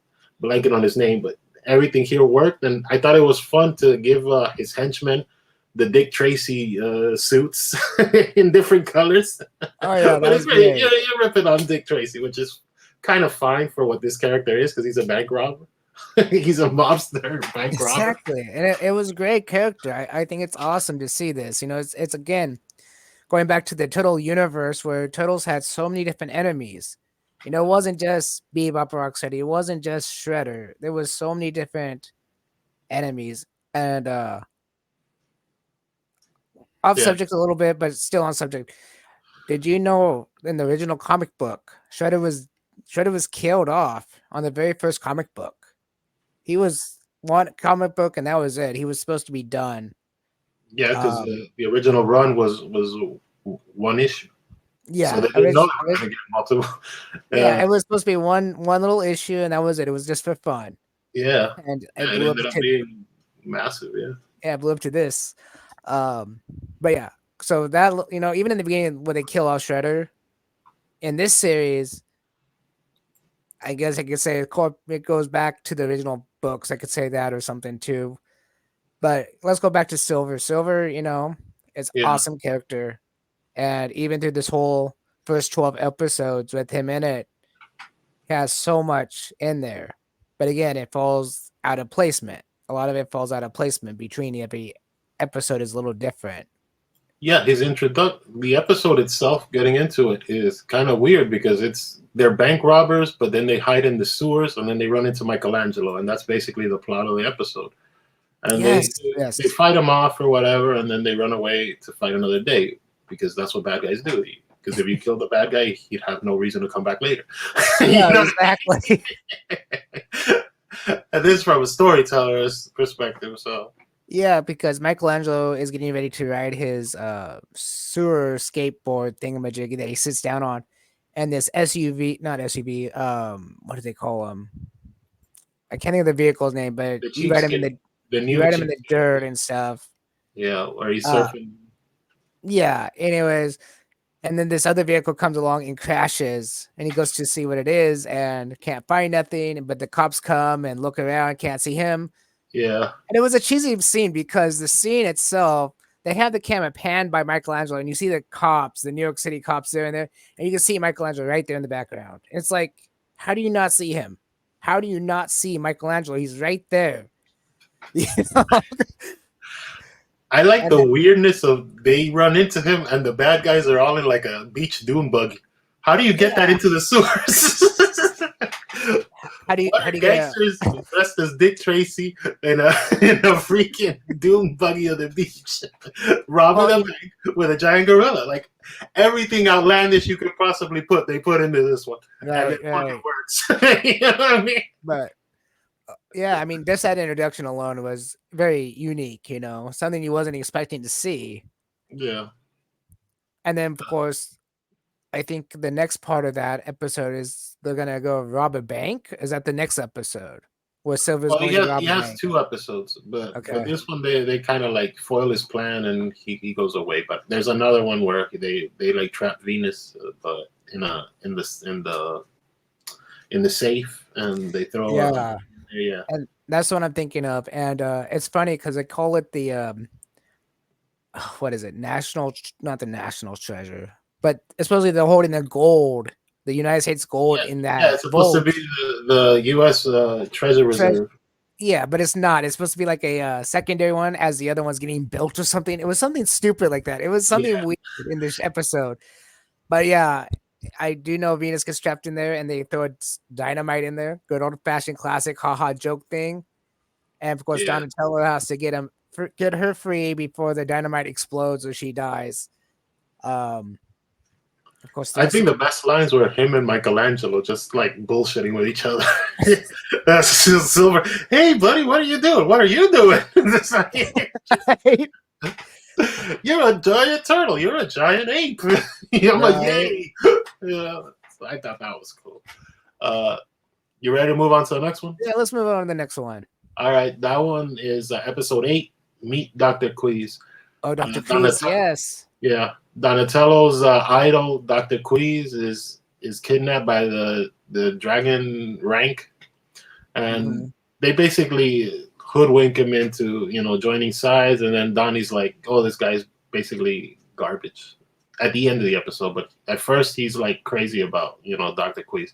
blanking on his name, but everything here worked, and I thought it was fun to give his henchmen the Dick Tracy suits in different colors. Oh yeah, But that it's was really great. you're ripping on Dick Tracy, which is kind of fine for what this character is, because he's a bank robber. He's a mobster bank robber. Exactly. And it was a great character. I think it's awesome to see this. It's again going back to the Turtle universe where Turtles had so many different enemies. It wasn't just Bebop or Rocksteady, it wasn't just Shredder. There was so many different enemies. And off Yeah, subject a little bit, but still on subject. Did you know in the original comic book, Shredder was killed off on the very first comic book? He was one comic book and that was it. He was supposed to be done. yeah, because Um, the original run was one issue, so yeah, they didn't know they were going to get multiple. yeah, Yeah, it was supposed to be one little issue and that was it. It was just for fun. yeah, And it yeah. It blew up ended up to being massive. Yeah, this. But yeah, so that even in the beginning when they kill off Shredder in this series, I guess I could say it goes back to the original books. I could say that or something too. But let's go back to Silver. Silver, is yeah, awesome character. And even through this whole first 12 episodes with him in it, he has so much in there. But again, it falls out of placement. A lot of it falls out of placement between every episode is a little different. yeah. His introduction, the episode itself, getting into it is kind of weird because they're bank robbers, but then they hide in the sewers, and then they run into Michelangelo, and that's basically the plot of the episode. And they Yes, yes. they fight him off or whatever, and then they run away to fight another day, because that's what bad guys do. Because if you kill the bad guy, he'd have no reason to come back later. Yeah, You know? exactly. And this is from a storyteller's perspective. So Yeah, because Michelangelo is getting ready to ride his sewer skateboard thingamajig that he sits down on, and this SUV, not SUV, what do they call them? I can't think of the vehicle's name, but the you ride him in cheapskate, the you new ride him in the cheapskate, dirt and stuff. yeah, where he's Uh, surfing. yeah. Anyways, and then this other vehicle comes along and crashes, and he goes to see what it is and can't find nothing. But the cops come and look around, can't see him. Yeah, And it was a cheesy scene because the scene itself, they have the camera panned by Michelangelo, and you see the cops, the New York City cops there and there, and you can see Michelangelo right there in the background. It's like, how do you not see him? How do you not see Michelangelo? He's right there. You know? I like And the weirdness of they run into him and the bad guys are all in like a beach dune buggy. How do you get that yeah, into the sewers? What how are do you get a gangsters dressed as Dick Tracy in a in a freaking dune buggy on the beach, robbing well, a bank with a giant gorilla? Like everything outlandish you could possibly put, they put into this one, and it fucking right. works. You know what I mean? But yeah, I mean, just that introduction alone was very unique. Something you wasn't expecting to see. Yeah. And then, of course, I think the next part of that episode is they're gonna go rob a bank. Is that the next episode where Silver's Well, going to he rob a has bank? two episodes, but Okay. this one they kind of like foil his plan and he goes away. But there's another one where they like trap Venus, but in the safe and they throw a Yeah, yeah. and that's what I'm thinking of. And it's funny because they call it the what is it? Not the national treasure, but it's supposedly they're holding the gold, the United States gold Yeah, in yeah, that it's supposed to be vault. the U.S. Treasure Treasure. Reserve. Yeah, but it's not. It's supposed to be like a secondary one as the other one's getting built or something. It was something stupid like that. It was something Yeah, weird in this episode. But yeah, I do know Venus gets trapped in there and they throw dynamite in there. Good old fashioned classic haha joke thing. And of course, yeah. Donatello has to get her free before the dynamite explodes or she dies. Um, of course, the I rest think of the best lines were him and Michelangelo just like bullshitting with each other. That's just Silver. Hey, buddy, what are you doing? What are you doing? It's like, right, you're a giant turtle. You're a giant ape. I'm a right. yay. Yeah, so I thought that was cool. Uh, you ready to move on to the next one? Yeah, let's move on to the next one. All right, that one is episode 8. Meet Dr. Queez. Oh, Dr. Kreese, Donatello, yes. yeah, Donatello's idol, Dr. Queez, is kidnapped by the dragon rank, and Mhm. they basically hoodwink him into joining sides, and then Donnie's like, "Oh, this guy's basically garbage." At the end of the episode, but at first he's like crazy about Dr. Queez.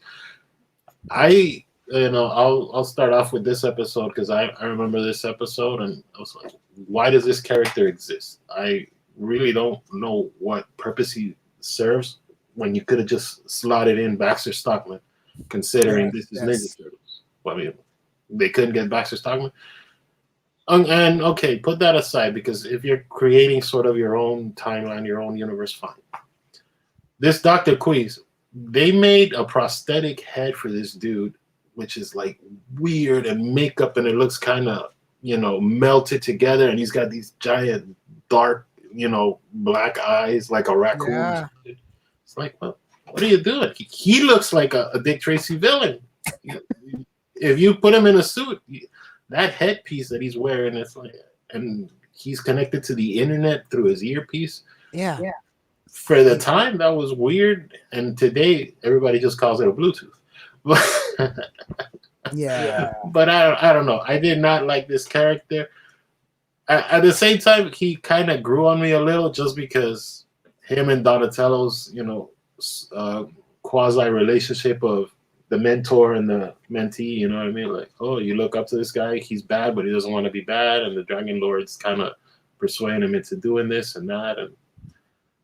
I'll start off with this episode because I remember this episode and I was like, why does this character exist? I really don't know what purpose he serves when you could have just slotted in Baxter Stockman, considering Yes, this is Ninja yes. Turtles. Well, I mean, they couldn't get Baxter Stockman. And okay, put that aside because if you're creating sort of your own timeline, your own universe, fine. This Dr. Queez, they made a prosthetic head for this dude, which is like weird and makeup, and it looks kind of, melted together. And he's got these giant, dark, black eyes like a raccoon. Yeah. It's like, well, what are you doing? He looks like a Dick Tracy villain. If you put him in a suit, that headpiece that he's wearing, it's like, and he's connected to the internet through his earpiece. Yeah. For the time, that was weird, and today everybody just calls it a Bluetooth. Yeah. But I don't know. I did not like this character. At the same time, he kind of grew on me a little just because him and Donatello's, quasi relationship of the mentor and the mentee. You know what I mean? Like, oh, you look up to this guy. He's bad, but he doesn't want to be bad, and the Dragon Lord's kind of persuading him into doing this and that, and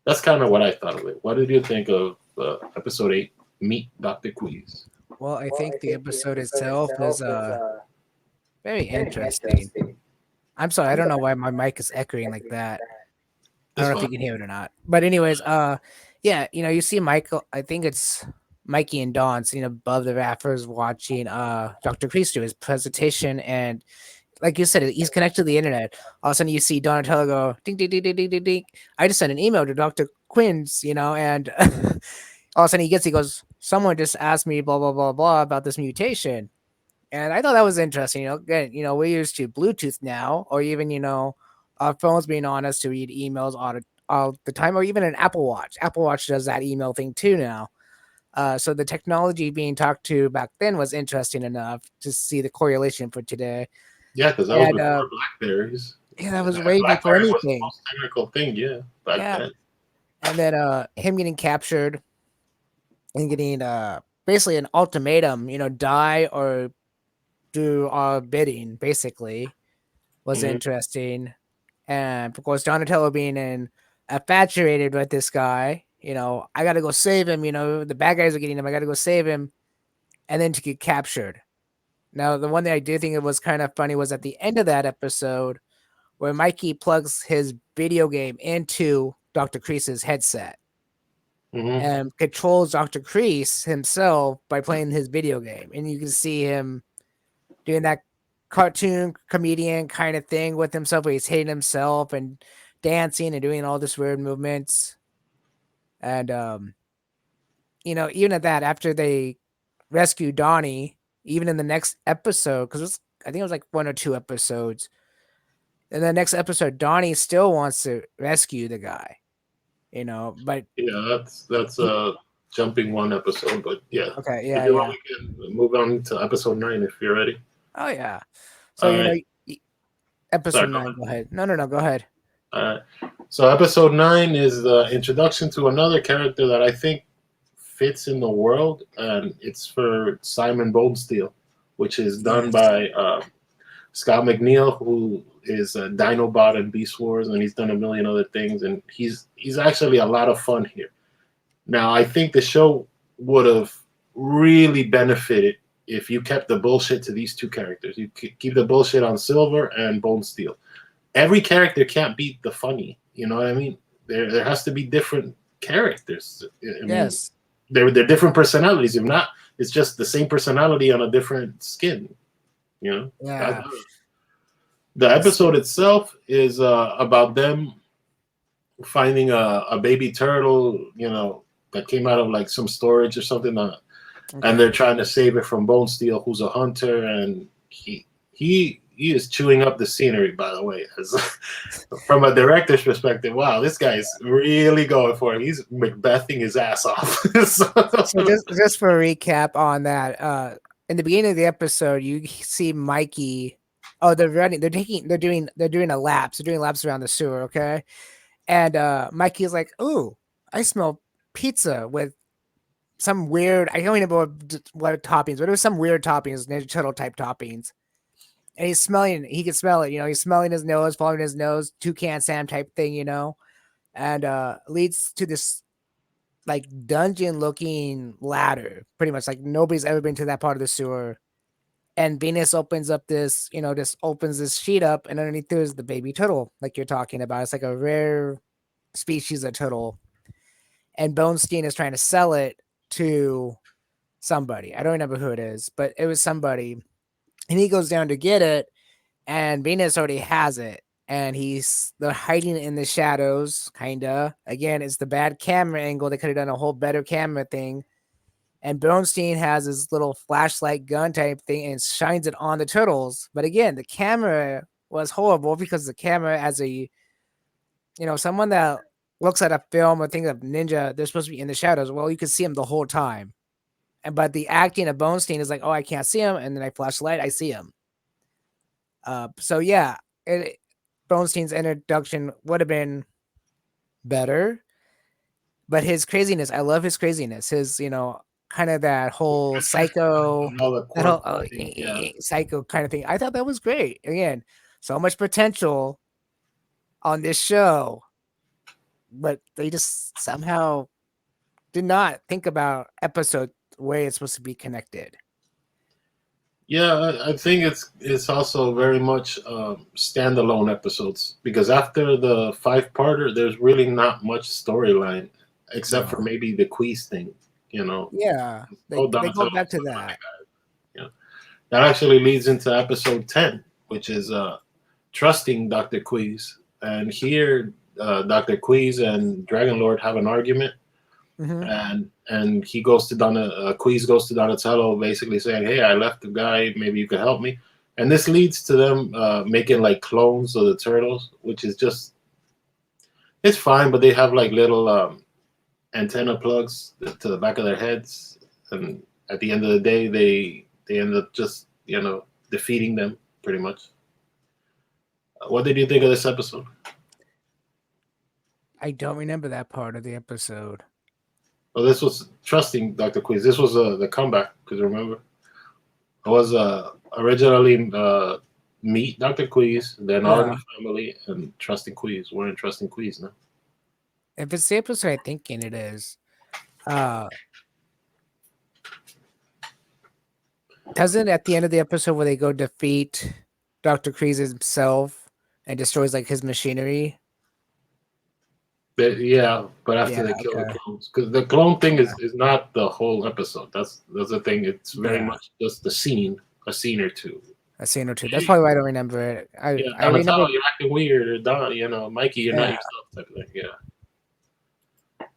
that's kind of what I thought of it. What did you think of episode 8, Meet Dr. Queez? Well, I think the episode itself is very interesting. I'm sorry, I don't know why my mic is echoing like that. I It's don't know if fun. you can hear it or not. But anyways, yeah, you see Michael, I think it's Mikey and Dawn sitting above the rafters watching Dr. Kreese do his presentation, and like you said, he's connected to the internet. All of a sudden you see Donatello go ding ding ding ding ding ding ding. I just sent an email to Dr. Quinn's, and all of a sudden he goes, someone just asked me blah blah blah blah about this mutation. And I thought that was interesting. Again, we're used to Bluetooth now, or even our phones being on us to read emails all the time, or even an Apple Watch. Apple Watch does that email thing too now. So the technology being talked to back then was interesting enough to see the correlation for today. Yeah, because that was And before Blackberries. yeah, that was And way before Blackberry was the anything. most technical thing, yeah, back Yeah, then. and then him getting captured and getting basically an ultimatum, die or do our bidding, basically, was Hmm. interesting. And of course, Donatello being infatuated with this guy, I got to go save him. The bad guys are getting him. I got to go save him, and then to get captured. Now, the one that I did think it was kind of funny was at the end of that episode where Mikey plugs his video game into Dr. Kreese's headset Hmm. and controls Dr. Kreese himself by playing his video game. And you can see him doing that cartoon comedian kind of thing with himself where he's hitting himself and dancing and doing all this weird movements. And even at that, after they rescue Donnie, even in the next episode, because I think it was like 1 or 2 episodes. In the next episode, Donnie still wants to rescue the guy, but Yeah, that's he jumping one episode, but yeah. okay, If yeah, you want, yeah. we can move on to episode 9 if you're ready. Oh yeah. So All right. episode Sorry, go 9. ahead. Go ahead. No. Go ahead. All right. So episode 9 is the introduction to another character that I think fits in the world, and it's for Simon Bonesteel, which is done Yes. by Scott McNeil, who is Dinobot and Beast Wars, and he's done a million other things, and he's actually a lot of fun here. Now, I think the show would have really benefited if you kept the bullshit to these two characters. You keep the bullshit on Silver and Bone Steel. Every character can't be the funny. You know what I mean? There has to be different characters. I mean, Yes. they're different personalities. If not, it's just the same personality on a different skin. You know. Yeah. The episode itself is about them finding a baby turtle. That came out of like some storage or something. And Okay. they're trying to save it from Bone Steel, who's a hunter, and he is chewing up the scenery. By the way, as from a director's perspective, wow, this guy's really going for it. He's Macbething his ass off. So just for a recap on that, in the beginning of the episode, you see Mikey. Oh, they're running. They're doing a laps. They're doing laps around the sewer. Okay, and Mikey's like, "Ooh, I smell pizza with some weird. I don't even know what toppings, but it was some weird toppings, Ninja Turtle type toppings." And he's smelling. He can smell it. He's smelling his nose, following his nose, Toucan Sam type thing. And leads to this like dungeon looking ladder, pretty much like nobody's ever been to that part of the sewer. And Venus opens up just opens this sheet up, and underneath there's the baby turtle, like you're talking about. It's like a rare species of turtle. And Bonestein is trying to sell it to somebody. I don't remember who it is, but it was somebody. And he goes down to get it, and Venus already has it. And they're hiding in the shadows, kinda. Again, it's the bad camera angle. They could have done a whole better camera thing. And Bernstein has his little flashlight gun type thing and shines it on the turtles. But again, the camera was horrible because the camera, as someone that looks at a film or thinks of ninja, they're supposed to be in the shadows. Well, you can see him the whole time. But the acting of Bonestein is like, oh, I can't see him, and then I flash the light, I see him. So yeah, Bonestein's introduction would have been better, but his craziness, I love his craziness. His, kind of that whole psycho, and all the that whole quirky thing, yeah. psycho kind of thing. I thought that was great. Again, so much potential on this show, but they just somehow did not think about episode way it's supposed to be connected. Yeah, I think it's also very much standalone episodes because after the 5-parter, there's really not much storyline except for No. maybe the quiz thing. You know, Yeah, oh they go Donatello, back to the funny that. guy. You know, that actually leads into episode 10, which is trusting Doctor Quiz. And here, Doctor Quiz and Dragon Lord have an argument, Hmm. and he goes to Quiz goes to Donatello, basically saying, "Hey, I left the guy. Maybe you could help me." And this leads to them making like clones of the turtles, which is just it's fine, but they have like little antenna plugs to the back of their heads, and at the end of the day, they end up just defeating them pretty much. What did you think of this episode? I don't remember that part of the episode. Well, this was trusting Doctor Quiz. This was the comeback because remember it was originally meet Doctor Quiz, then All in Yeah. the Family, and Trusting Quiz. We're in Trusting Quiz now. If it's the episode I thinking it is, uh Doesn't at the end of the episode where they go defeat Dr. Kreese himself and destroys like his machinery? Yeah, but after Yeah, they kill the okay. clones, because the clone thing is not the whole episode. That's the thing. It's very Yeah. much just the scene, a scene or two. A scene or two. That's Hey, probably why I don't remember it. yeah, I remember. Donatello, you're acting weird, or Don, Mikey, you're not Yeah. yourself, type of thing. Yeah,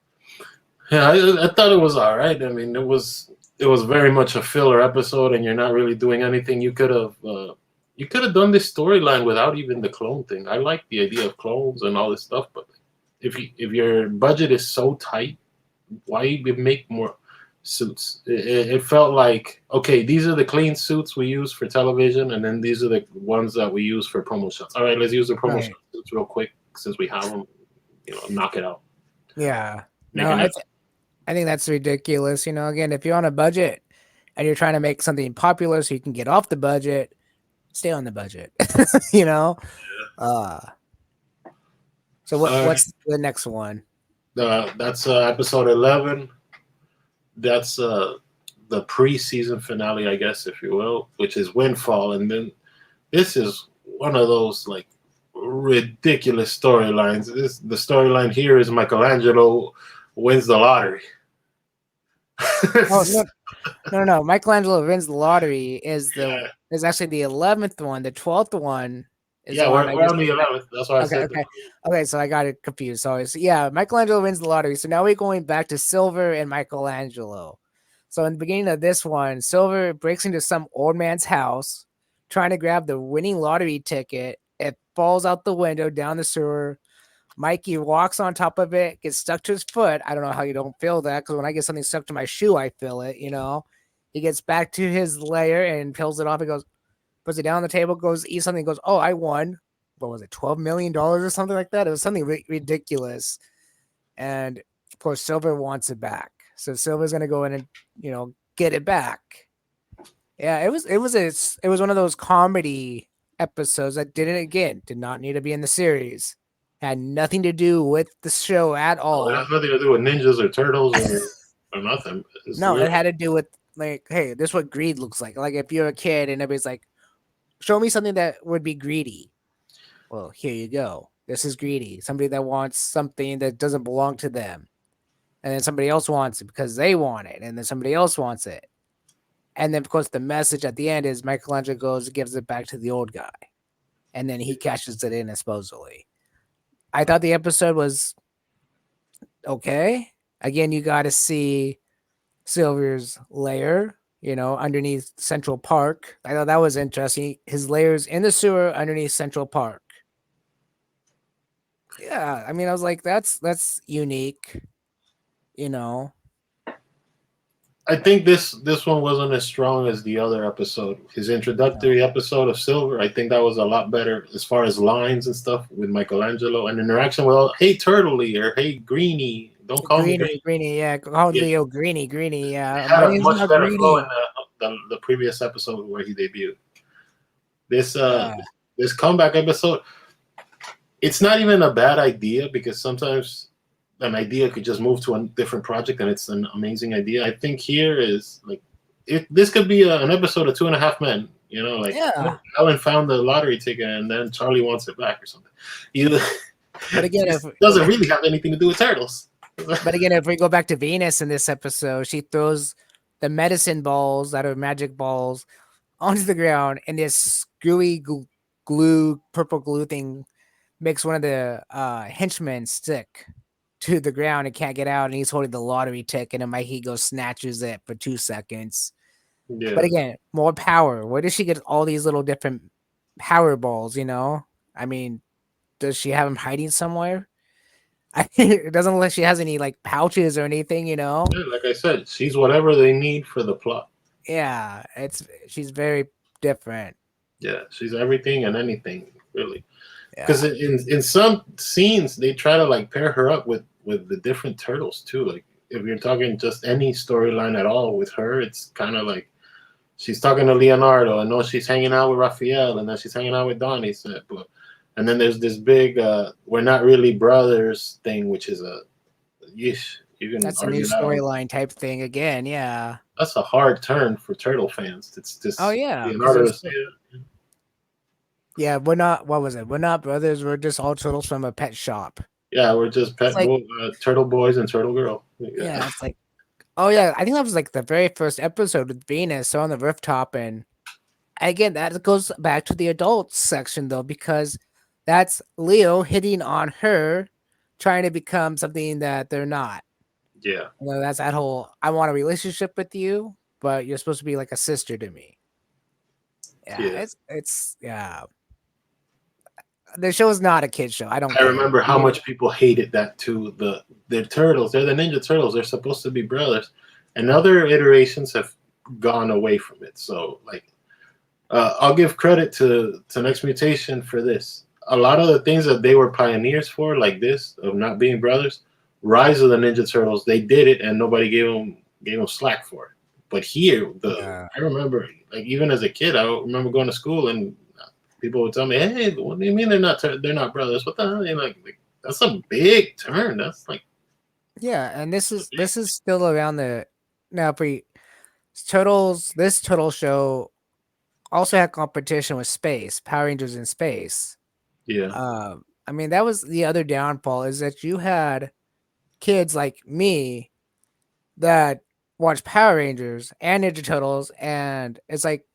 yeah. I thought it was all right. I mean, it was very much a filler episode, and you're not really doing anything. You could have done this storyline without even the clone thing. I like the idea of clones and all this stuff, but if your budget is so tight, why even make more suits? It felt like, okay, these are the clean suits we use for television, and then these are the ones that we use for promo shots. All right, let's use the promo Right. shot suits real quick since we have them. Knock it out. Yeah. Make No, an I think that's ridiculous. Again, if you're on a budget and you're trying to make something popular so you can get off the budget, stay on the budget. you know? Uh so All what's the next one? right, that's episode 11. That's the pre-season finale, I guess, if you will, which is Windfall, and then this is one of those like ridiculous storylines. The storyline here is Michelangelo wins the lottery. Oh no. Michelangelo wins the lottery Yeah, is actually the 11th one. The 12th one is yeah, the one we're on the 11th. That's why I okay, said okay. Okay, so I got it confused. So Michelangelo wins the lottery. So now we're going back to Silver and Michelangelo. So in the beginning of this one, Silver breaks into some old man's house trying to grab the winning lottery ticket. It falls out the window down the sewer. Mikey walks on top of it, gets stuck to his foot. I don't know how you don't feel that, because when I get something stuck to my shoe, I feel it. He gets back to his lair and peels it off. He goes, puts it down on the table, goes eat something, goes, oh, I won. What was it, $12 million or something like that? It was something ridiculous. And of course, Silver wants it back. So Silver's gonna go in and get it back. Yeah, it was one of those comedy episodes that did not need to be in the series. Had nothing to do with the show at Oh, it has all. nothing to do with ninjas or turtles or nothing. It's No, it really, had to do with like, hey, this is what greed looks like. Like if you're a kid and everybody's like, show me something that would be greedy. Well, here you go. This is greedy. Somebody that wants something that doesn't belong to them. And then somebody else wants it because they want it. And then somebody else wants it. And then, of course, the message at the end is Michelangelo goes and gives it back to the old guy. And then he cashes it in, supposedly. I thought the episode was okay. Again, you got to see Silver's lair, underneath Central Park. I thought that was interesting. His lair's in the sewer underneath Central Park. Yeah, I mean, I was like, that's unique, you know. I think this one wasn't as strong as the other episode. His introductory episode of Silver, I think that was a lot better as far as lines and stuff with Michelangelo and interaction with, hey Turtley or hey Greenie, don't call me Greenie. Greenie, yeah. Call Yeah, Leo Greenie, yeah. it had My a name's much not better flow in Greenie. the previous episode where he debuted. This Yeah, this comeback episode, it's not even a bad idea because sometimes an idea could just move to a different project and it's an amazing idea. I think here is like this could be an episode of Two and a Half Men. Like yeah. Ellen found the lottery ticket and then Charlie wants it back or something. Either But again, it doesn't really have anything to do with turtles. if we go back to Venus in this episode, she throws the medicine balls that are magic balls onto the ground, and this gooey glue, purple glue thing makes one of the henchmen stick to the ground and can't get out, and he's holding the lottery ticket, and Mikey goes snatches it for 2 seconds. But Yeah. again, more power. Where does she get all these little different power balls? I mean, does she have them hiding somewhere? It doesn't look like she has any like pouches or anything. Yeah, like I said, she's whatever they need for the plot. Yeah, she's very different. Yeah, she's everything and anything, really. Because Yeah, in some scenes they try to like pair her up with the different turtles too. Like if you're talking just any storyline at all with her, it's kind of like she's talking to Leonardo, and no, she's hanging out with Raphael, and then she's hanging out with Donnie. And then there's this big "we're not really brothers" thing, which is you can that's a new argue that all. storyline type thing again. Yeah, that's a hard turn for turtle fans. It's Oh just yeah, because Leonardo to there's say it. yeah, we're not. What was it? We're not brothers. We're just all turtles from a pet shop. Yeah, we're just It's like turtle boys and turtle girl. Yeah, yeah, it's like oh yeah, I think that was like the very first episode with Venus on the rooftop, and again that goes back to the adults section though because that's Leo hitting on her, trying to become something that they're not. yeah, You know, that's that whole I want a relationship with you, but you're supposed to be like a sister to me. Yeah, yeah. it's yeah. The show is not a kid show. I don't I care. remember how Yeah, much people hated that too. The turtles, they're the Ninja Turtles. They're supposed to be brothers, and other iterations have gone away from it. So like, I'll give credit to Next Mutation for this. A lot of the things that they were pioneers for, like this of not being brothers, Rise of the Ninja Turtles, they did it, and nobody gave them slack for it. But here, the yeah, I remember, like even as a kid, I remember going to school and people would tell me, "Hey, what do you mean they're not brothers? What the hell?" You know, like that's a big turn. That's like yeah. And this that's is big. this is still around the now pre turtles. This turtle show also had competition with space, Power Rangers in space. Yeah, I mean that was the other downfall is that you had kids like me that watch Power Rangers and Ninja Turtles, and it's like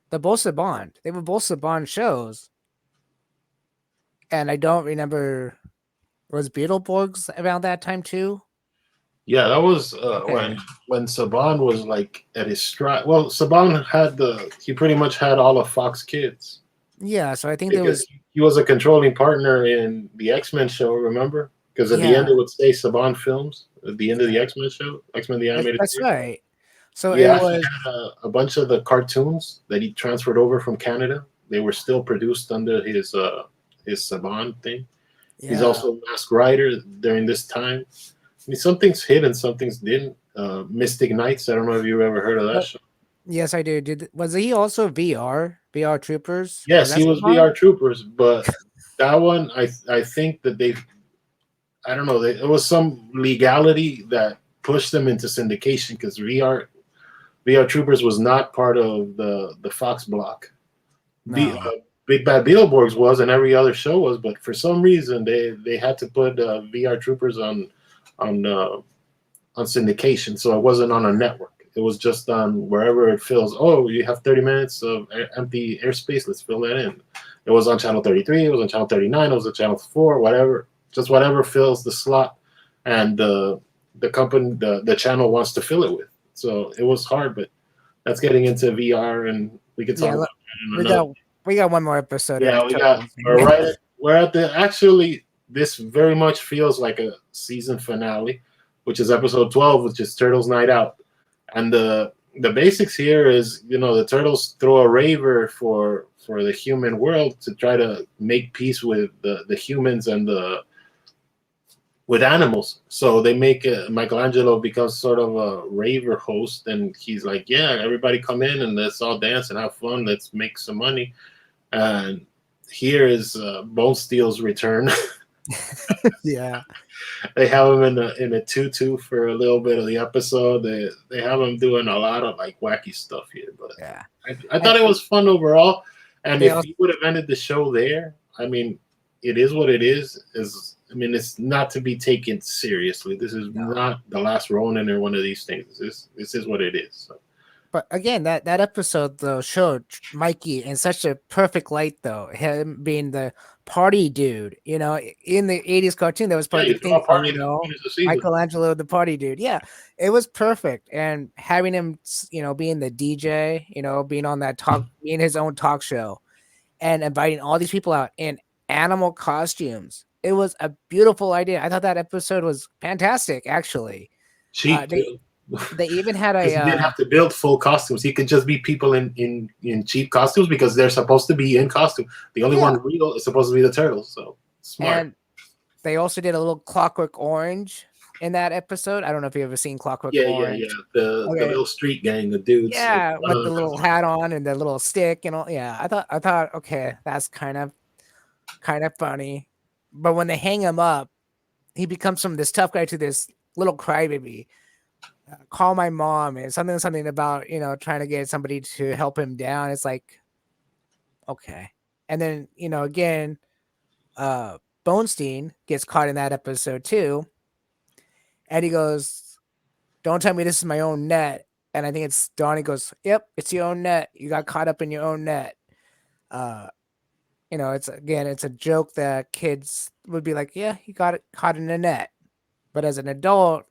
the both Saban. They were both Saban shows, and I don't remember was Beetleborgs around that time too. yeah. That was Okay, when Saban was like at his stride. Well, Saban had he pretty much had all of Fox Kids yeah. So I think there because was he was a controlling partner in the X-Men show. Remember? Because at the end yeah, it would say Saban Films at the end of yeah. the X-Men show, X-Men the animated That's series. right. So it Yeah, he was had a bunch of the cartoons that he transferred over from Canada. They were still produced under his Saban thing. He's yeah. also a mask writer during this time. I mean, some things hit and some things didn't. Mystic Knights. I don't know if you ever heard of that But show. yes, I do. Did was he also VR Troopers? Was Yes, that he was Saban? VR Troopers, but that one, I think that I don't know, it was some legality that pushed them into syndication because VR Troopers was not part of the Fox block. No. Big Bad Beetleborgs was, and every other show was, but for some reason they had to put VR Troopers on uh, on syndication, so it wasn't on a network. It was just on wherever it fills. Oh, you have 30 minutes of empty airspace. Let's fill that in. It was on channel 33. It was on channel 39. It was on channel 4. Whatever, just whatever fills the slot, and the company the channel wants to fill it with. So it was hard, but that's getting into VR, and we could talk Yeah, about look, that in we another. got we got one more episode Yeah, of we got Turtles. we're at the actually this very much feels like a season finale, which is episode 12, which is Turtles Night Out. And the basics here is, the turtles throw a raver for the human world to try to make peace with the humans and the with animals. So they make Michelangelo becomes sort of a raver host, and he's like, "Yeah, everybody come in and let's all dance and have fun. Let's make some money." And here is Bone Steel's return. Yeah, They have him in a tutu for a little bit of the episode. They have him doing a lot of like wacky stuff here, but yeah. I And thought it was fun overall. And they if also you would have ended the show there, I mean, it is what it is. Is I mean, it's not to be taken seriously. This is no. not the last Ronin or one of these things. This is what it is. So, But again, that episode though showed Mikey in such a perfect light though. Him being the party dude, in the '80s cartoon that was yeah, part of the you throw theme a song. party to finish the season. Michelangelo the party dude. Yeah, it was perfect, and having him, being the DJ, being on that being his own talk show, and inviting all these people out in animal costumes. It was a beautiful idea. I thought that episode was fantastic. Actually, Cheap they too. they even had Because a he didn't have to build full costumes. He could just be people in cheap costumes because they're supposed to be in costume. The only yeah, one real is supposed to be the turtles. So smart. and they also did a little Clockwork Orange in that episode. I don't know if you ever seen Clockwork Yeah, yeah, yeah. Orange. The Okay. little street gang of dudes. Like Yeah, one with of the them little hat on and the little stick and all. Yeah, I thought, okay, that's kind of funny. But when they hang him up, he becomes from this tough guy to this little crybaby. call my mom and something about, trying to get somebody to help him down. It's like, okay. And then, again, Bonestein gets caught in that episode too. And he goes, don't tell me this is my own net. And I think it's Donnie goes, yep, it's your own net. You got caught up in your own net. Uh, it's a joke that kids would be like, yeah, he got caught in a net. But as an adult,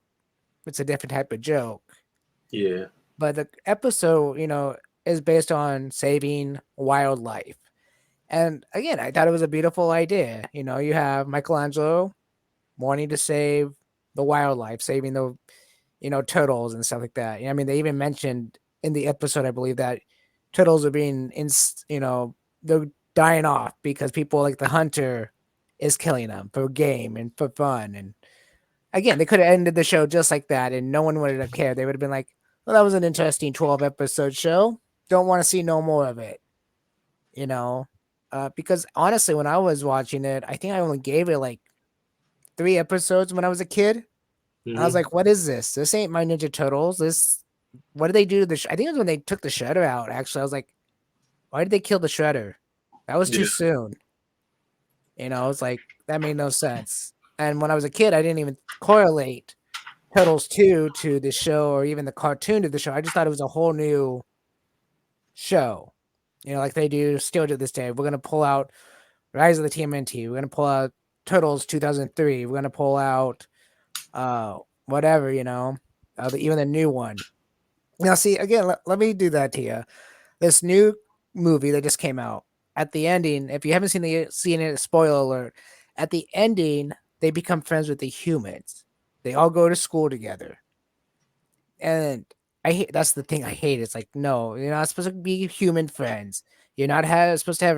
it's a different type of joke. Yeah. But the episode, is based on saving wildlife. And again, I thought it was a beautiful idea. You have Michelangelo wanting to save the wildlife, saving the, turtles and stuff like that. I mean, they even mentioned in the episode, I believe, that turtles are they're dying off because people like the hunter is killing them for game and for fun. And again, they could have ended the show just like that and no one would have cared. They would have been like, well, that was an interesting 12 episode show. Don't want to see no more of it, you know? Because honestly, when I was watching it, I think I only gave it like 3 episodes when I was a kid. I was Hmm. like, what is this? This ain't my Ninja Turtles. What did they do to I think it was when they took the Shredder out, actually. I was like, why did they kill the Shredder? That was too Yeah. soon. It's like, that made no sense. And when I was a kid, I didn't even correlate Turtles 2 to the show or even the cartoon to the show. I just thought it was a whole new show. Like they do still to this day. We're gonna pull out Rise of the TMNT. We're gonna pull out Turtles 2003. We're gonna pull out whatever, even the new one. Now, see again. Let me do that to you. This new movie that just came out. At the ending, if you haven't seen it, spoiler alert. At the ending, they become friends with the humans. They all go to school together. And I hate that's the thing I hate. It's like, no, you're not supposed to be human friends. You're not supposed to have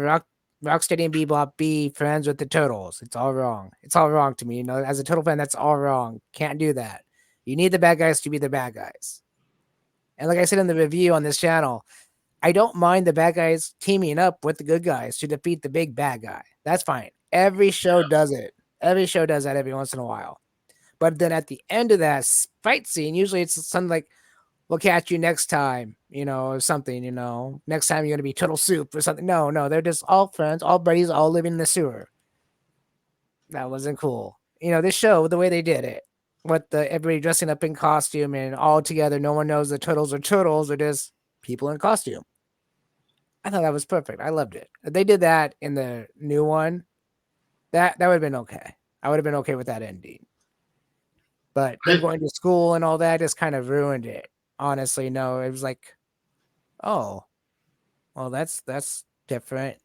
Rocksteady and Bebop be friends with the turtles. It's all wrong. It's all wrong to me. As a turtle fan, that's all wrong. Can't do that. You need the bad guys to be the bad guys. And like I said in the review on this channel, I don't mind the bad guys teaming up with the good guys to defeat the big bad guy. That's fine. Every show does it. Every show does that every once in a while. But then at the end of that fight scene, usually it's something like, we'll catch you next time, or something, next time you're going to be turtle soup or something. No, no, they're just all friends, all buddies, all living in the sewer. That wasn't cool. This show, the way they did it, with everybody dressing up in costume and all together, no one knows the turtles are turtles, they're just people in costume. I thought that was perfect. I loved it. If they did that in the new one, that would have been okay. I would have been okay with that ending. But them I, going to school and all that just kind of ruined it. Honestly, no, it was like, oh, well, that's different.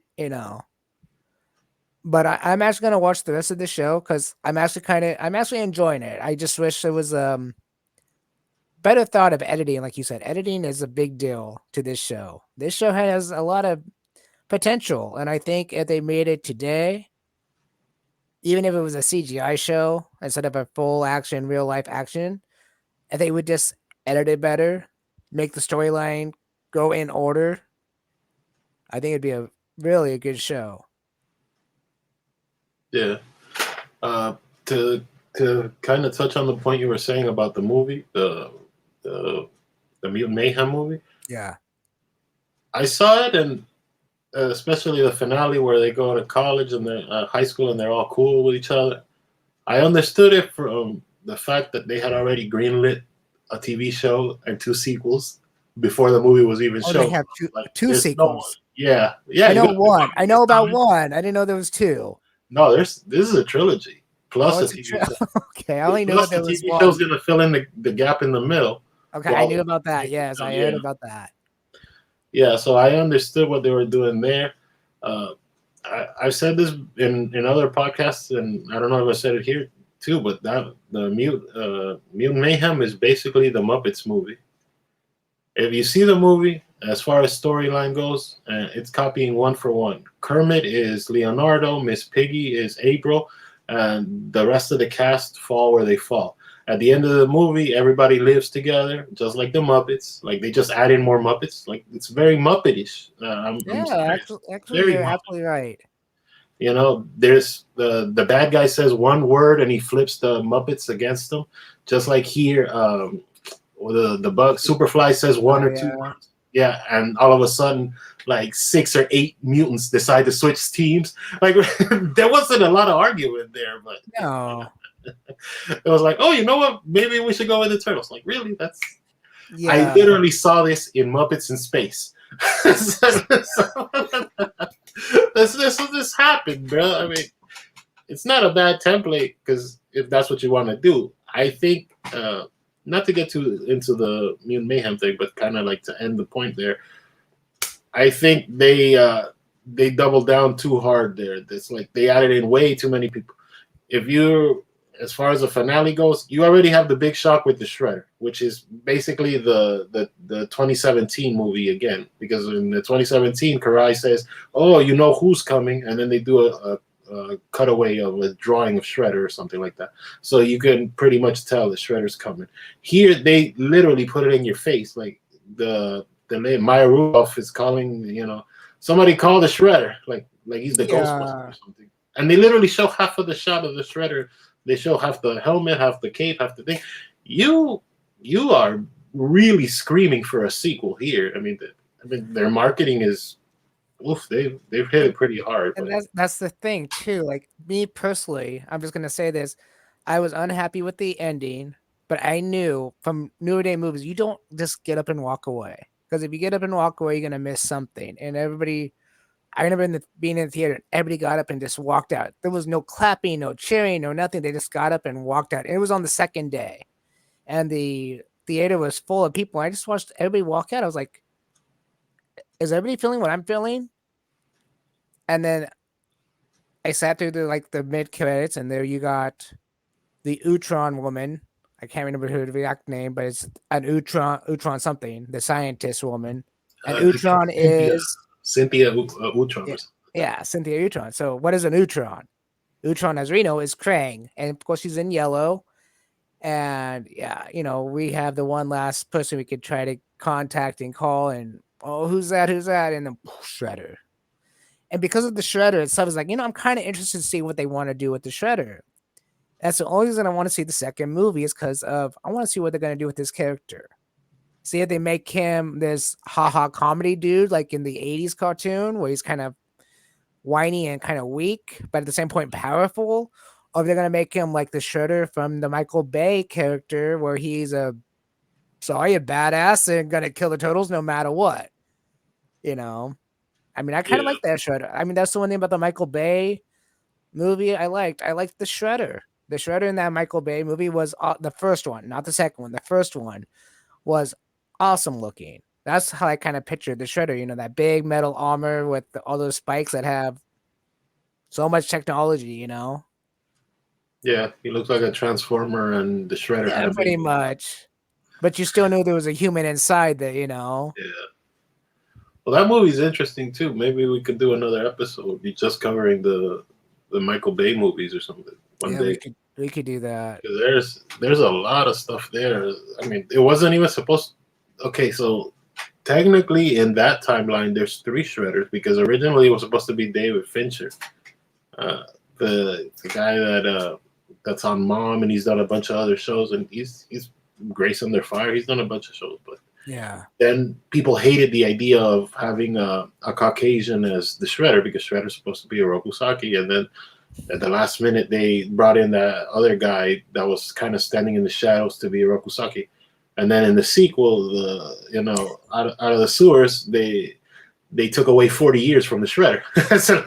But I'm actually gonna watch the rest of the show because I'm actually enjoying it. I just wish there was better thought of editing, like you said. Editing is a big deal to this show. This show has a lot of potential, and I think if they made it today, even if it was a CGI show instead of a full action, real life action, if they would just edit it better, make the storyline go in order, I think it'd be really a good show. yeah. Uh, to to kind of touch on the point you were saying about the movie, the the Mutant Mayhem movie. Yeah. I saw it, and especially the finale where they go to college and they're high school and they're all cool with each other. I understood it from the fact that they had already greenlit a TV show and 2 sequels before the movie was even Oh, they shown. have Like, two there's no more. sequels. Yeah, yeah. I You know got the one. I know Cowabunga about coming. one. I didn't know there was two. No, this is a trilogy Oh, plus a it's a TV show. okay. I only knew Plus that the there was TV show's one. gonna fill in the gap in the middle. Okay, I While knew about that. sequels Yes, come. I heard Yeah, about that. yeah. So I understood what they were doing there. Uh, I've said this in other podcasts, and I don't know if I said it here too, but that the Mutant Mayhem is basically the Muppets movie. If you see the movie, as far as storyline goes, it's copying one for one. Kermit is Leonardo, Miss Piggy is April, and the rest of the cast fall where they fall. At the end of the movie, everybody lives together, just like the Muppets. Like they just add in more Muppets. Like it's very Muppetish. I'm Yeah, serious. actually, Very you're Muppet. absolutely right. There's the bad guy says one word and he flips the Muppets against them, just like here. or the bug Superfly says one or two Yeah. words. Yeah, and all of a sudden, like 6 or 8 mutants decide to switch teams. Like there wasn't a lot of argument there, but No. it was like, oh, you know what? Maybe we should go with the Turtles. Like, really? I Yeah. literally saw this in Muppets in Space. This happened, bro. I mean, it's not a bad template because if that's what you want to do, I think not to get too into the Mutant Mayhem thing, but kind of like to end the point there. I think they doubled down too hard there. It's like they added in way too many people. If you, as far as the finale goes, you already have the big shock with the Shredder, which is basically the 2017 movie again. Because in the 2017, Karai says, "Oh, you know who's coming," and then they do a cutaway of a drawing of Shredder or something like that. So you can pretty much tell the Shredder's coming. Here, they literally put it in your face, like the name Maya Rudolph is calling, somebody call the Shredder, like he's the Ghostbuster or something. And they literally show half of the shot of the Shredder. They show half the helmet, half the cape, half the thing. You are really screaming for a sequel here. I mean, their marketing is, oof, they've hit it pretty hard. And But that's the thing too. Like me personally, I'm just gonna say this. I was unhappy with the ending, but I knew from New Day movies, you don't just get up and walk away. Because if you get up and walk away, you're gonna miss something. And everybody, I remember being in the theater, everybody got up and just walked out. There was no clapping, no cheering, no nothing. They just got up and walked out. And it was on the second day, and the theater was full of people. I just watched everybody walk out. I was like, "Is everybody feeling what I'm feeling?" And then I sat through the mid credits, and there you got the Utron woman. I can't remember her exact name, but it's an Utron something, the scientist woman. And Utron is Cynthia Utron. yeah, yeah, Cynthia Utron. So what is an Utron? Utron, as we know, is Krang, and of course she's in yellow. And yeah, we have the one last person we could try to contact and call, and oh, who's that? Who's that? And then Shredder. And because of the Shredder itself, is like, I'm kind of interested to see what they want to do with the Shredder. That's the only reason I want to see the second movie is because of I want to see what they're going to do with this character. See if they make him this haha comedy dude like in the 80s cartoon where he's kind of whiny and kind of weak, but at the same point powerful. Or if they're going to make him like the Shredder from the Michael Bay character where he's a badass and going to kill the Turtles no matter what. I mean, I kind of like that Shredder. I mean, that's the one thing about the Michael Bay movie I liked. I liked the Shredder. The Shredder in that Michael Bay movie was the first one, not the second one. The first one was awesome looking. That's how I kind of pictured the Shredder, that big metal armor with all those spikes that have so much technology, Yeah, he looks like a transformer, and the Shredder had a pretty much. But you still knew there was a human inside that, Yeah. Well, that movie's interesting too. Maybe we could do another episode, be just covering the Michael Bay movies or something one day. We could do that. There's a lot of stuff there. I mean, it wasn't even supposed. Okay, so technically in that timeline, there's 3 Shredders because originally it was supposed to be David Fincher, the guy that's on Mom, and he's done a bunch of other shows, and he's Grace Under Fire. He's done a bunch of shows, but yeah. Then people hated the idea of having a Caucasian as the Shredder because Shredder's supposed to be a Rokusaki, and then at the last minute they brought in that other guy that was kind of standing in the shadows to be a Rokusaki, and then in the sequel, out of the sewers they took away 40 years from the Shredder. So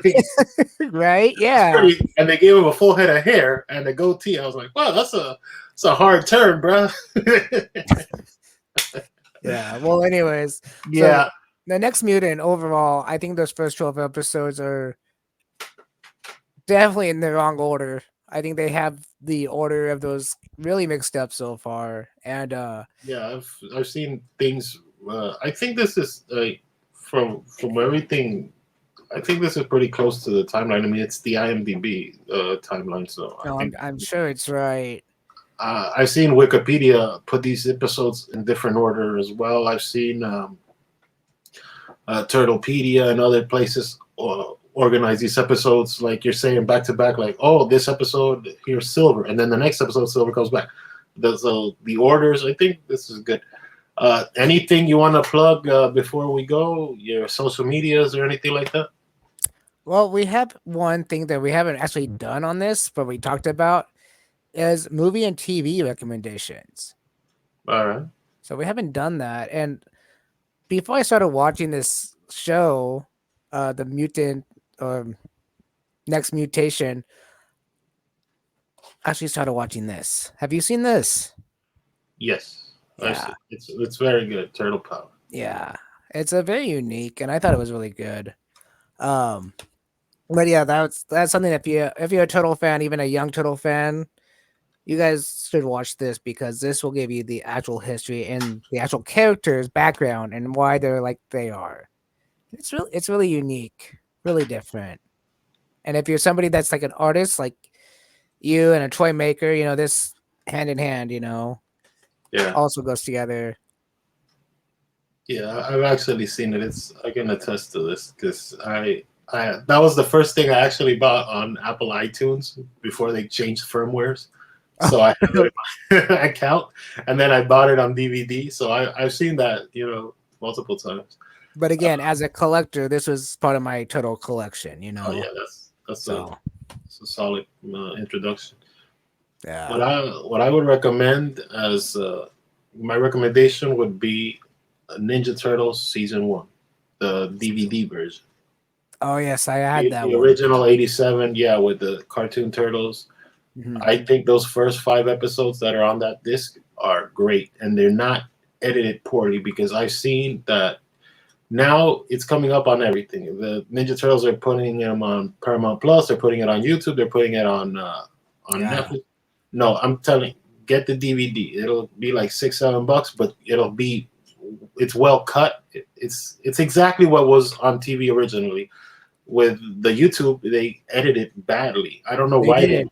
right? Yeah. And they gave him a full head of hair and a goatee. I was like, wow, that's a hard turn, bro. Yeah. Well, anyways. Yeah. So the Next Mutant overall, I think those first 12 episodes are definitely in the wrong order. I think they have the order of those really mixed up so far. And yeah, I've seen things. I think this is from everything. I think this is pretty close to the timeline. I mean, it's the IMDb timeline, so no, I'm sure it's right. I've seen Wikipedia put these episodes in different order as well. I've seen Turtlepedia and other places organize these episodes like you're saying back to back. Like, oh, this episode here's Silver, and then the next episode Silver comes back. the orders. I think this is good. Anything you want to plug before we go? Your social medias or anything like that? Well, we have one thing that we haven't actually done on this, but we talked about is movie and TV recommendations. All right. So we haven't done that. And before I started watching this show, the mutant Next Mutation, I actually started watching this. Have you seen this? Yes, I Yeah, see. It's very good. Turtle Power. yeah. It's a very unique, and I thought it was really good. Um, but yeah, that's something if you're a Turtle fan, even a young Turtle fan, you guys should watch this because this will give you the actual history and the actual characters' background and why they're like they are. It's really unique, really different. And if you're somebody that's like an artist, like you and a toy maker, this hand in hand, Yeah, also goes together. yeah. I've actually seen it. I can attest to this because I that was the first thing I actually bought on Apple iTunes before they changed firmwares. So I have it in my account, and then I bought it on DVD. So I've seen that multiple times. But again, as a collector, this was part of my total collection. Oh yeah, that's a, So that's a solid introduction. yeah. What I would recommend as my recommendation would be Ninja Turtles season one, the DVD version. Oh yes, I had that The one. original '87, yeah, with the cartoon turtles. Mhm. I think those first 5 episodes that are on that disc are great, and they're not edited poorly because I've seen that now it's coming up on everything. The Ninja Turtles are putting them on Paramount Plus. They're putting it on YouTube. They're putting it on Yeah. Netflix. No, I'm telling. Get the DVD. It'll be like $6-7, but it's well cut. It's exactly what was on TV originally. With the YouTube, they edited badly. I don't know They why did.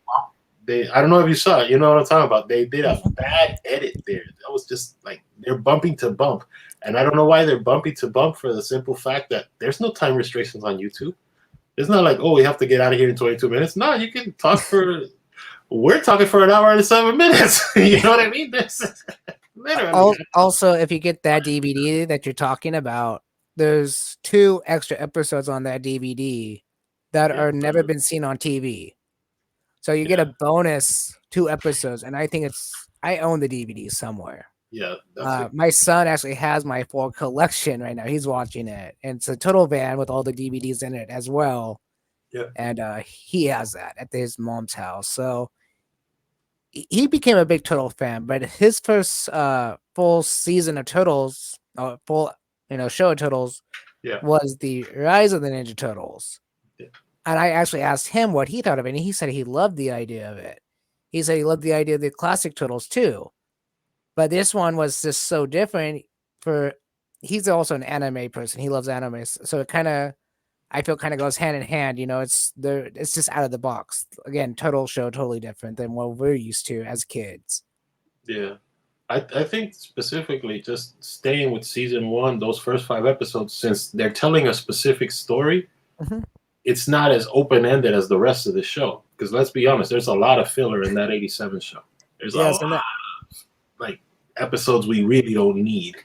they. I don't know if you saw it. You know what I'm talking about. They did a bad edit there. That was just like they're bumping to bump, and I don't know why they're bumping to bump for the simple fact that there's no time restrictions on YouTube. It's not like, oh, we have to get out of here in 22 minutes. No, you can talk for. We're talking for an hour and 7 minutes. You know what I mean? This literally. Also, if you get that DVD that you're talking about, there's 2 extra episodes on that DVD that Yeah, are never been seen on TV. So you get yeah, a bonus 2 episodes, and I own the DVD somewhere. yeah. That's it. My son actually has my full collection right now. He's watching it, and it's a total van with all the DVDs in it as well. Yeah, And he has that at his mom's house. So he became a big Turtle fan, but his first full season of Turtles, full show of Turtles, yeah, was the Rise of the Ninja Turtles. yeah, And I actually asked him what he thought of it, and he said he loved the idea of it. He said he loved the idea of the classic Turtles too, but this one was just so different. For He's also an anime person; he loves anime, so it kind of I feel kind of goes hand in hand. It's just out of the box. Again, Turtle show totally different than what we're used to as kids. yeah. I think specifically just staying with season one, those first 5 episodes, since they're telling a specific story, Mhm. it's not as open ended as the rest of the show. Because let's be honest, there's a lot of filler in that '87 show. There's a Yes, lot and that like episodes we really don't need.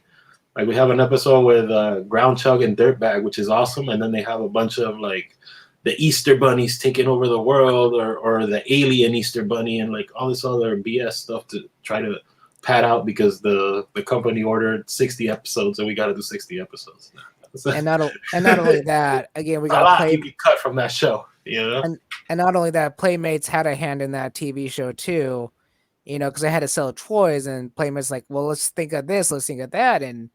Like we have an episode with Ground Chug and Dirtbag, which is awesome, and then they have a bunch of like the Easter bunnies taking over the world, or the alien Easter bunny, and like all this other BS stuff to try to pad out because the company ordered 60 episodes and we got to do 60 episodes. So, and not only that, again, we a got lot you can cut from that show, and and not only that, Playmates had a hand in that TV show too. Because they had to sell toys, and Playmates like, well, let's think of this, let's think of that, and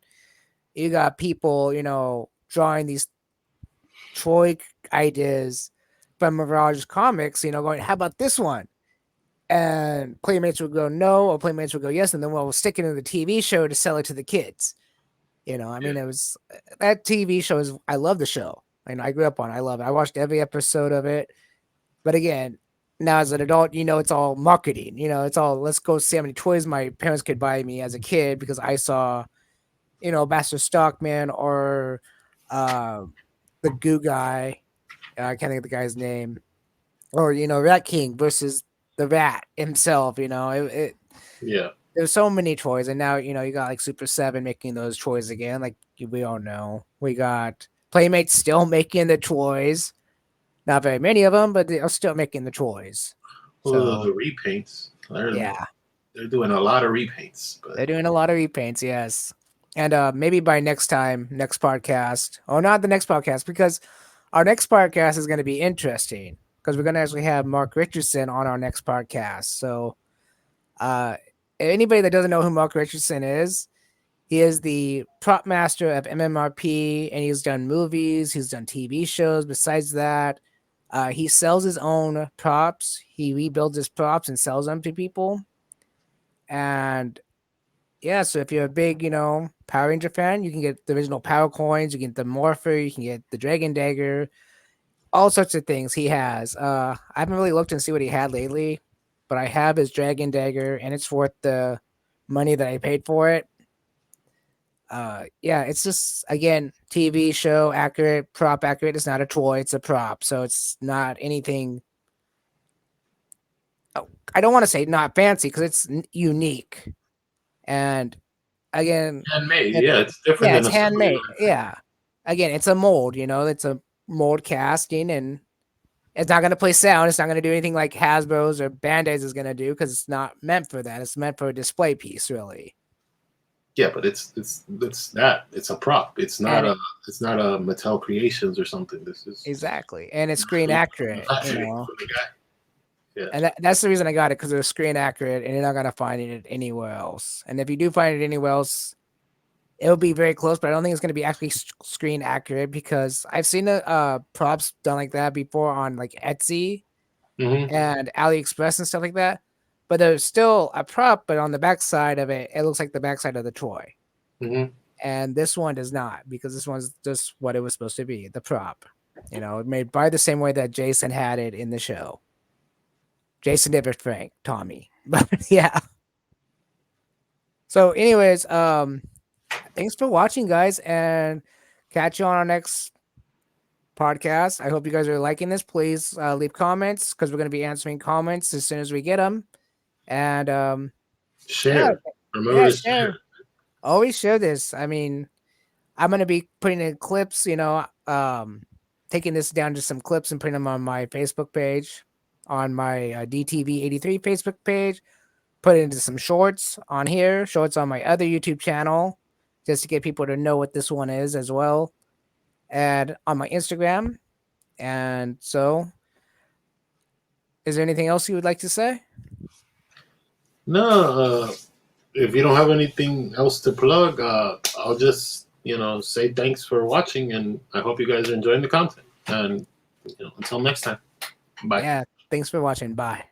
you got people, drawing these toy ideas from Mirage Comics, going, how about this one? And Playmates would go no, or Playmates would go yes, and then we'll stick it in the TV show to sell it to the kids. I Yeah, mean, it was that TV show is. I love the show. I grew up on it. I love it. I watched every episode of it. But again, now as an adult, it's all marketing. It's all let's go see how many toys my parents could buy me as a kid because I saw, Master Stockman or uh, the Goo Guy. I can't think of the guy's name. Or Rat King versus the Rat himself. Yeah. There's so many toys, and now you got like Super 7 making those toys again. Like we all know, we got Playmates still making the toys. Not very many of them, but they are still making the toys. Well, So the repaints. yeah, They're doing a lot of repaints, but they're doing a lot of repaints. Yes, and maybe by next podcast, or not the next podcast, because our next podcast is going to be interesting because we're going to actually have Mark Richardson on our next podcast. So, uh, anybody that doesn't know who Mark Richardson is, he is the prop master of MMRP, and he's done movies, he's done TV shows. Besides that, he sells his own props. He rebuilds his props and sells them to people. And yeah, so if you're a big, Power Ranger fan, you can get the original Power Coins, you can get the Morpher, you can get the Dragon Dagger, all sorts of things he has. I haven't really looked and see what he had lately, but I have his Dragon Dagger, and it's worth the money that I paid for it. Yeah, it's just again TV show accurate, prop accurate. It's not a toy, it's a prop, so it's not anything. Oh, I don't want to say not fancy because it's unique, and again, handmade. Yeah, it's different yeah, than it's a story. handmade. Yeah, again, it's a mold. It's a mold casting, and it's not going to play sound. It's not going to do anything like Hasbro's or Band-Aids is going to do because it's not meant for that. It's meant for a display piece, really. Yeah, but it's a prop. And It's not a Mattel Creations or something. This is exactly, and it's screen accurate. manufacturing for the guy. Yeah. And that's the reason I got it, because it's screen accurate, and you're not gonna find it anywhere else. And if you do find it anywhere else, it'll be very close, but I don't think it's gonna be actually screen accurate, because I've seen the props done like that before on like Etsy Mm-hmm. and AliExpress and stuff like that. But there's still a prop, but on the back side of it, it looks like the backside of the toy. Mm-hmm. And this one does not, because this one's just what it was supposed to be, the prop. Made by the same way that Jason had it in the show. Jason David Frank, Tommy. But yeah. So, anyways, thanks for watching, guys, and catch you on our next podcast. I hope you guys are liking this. Please leave comments, because we're going to be answering comments as soon as we get them. And yeah, Share. Remember yeah, to share. share. Always share this. I mean, I'm going to be putting in clips, taking this down to some clips and putting them on my Facebook page, on my DTV83 Facebook page. Put it into some shorts on here, shorts on my other YouTube channel, just to get people to know what this one is as well, and on my Instagram. And so, is there anything else you would like to say? No, if you don't have anything else to plug, I'll just say thanks for watching, and I hope you guys are enjoying the content. And until next time, bye. Yeah, thanks for watching. Bye.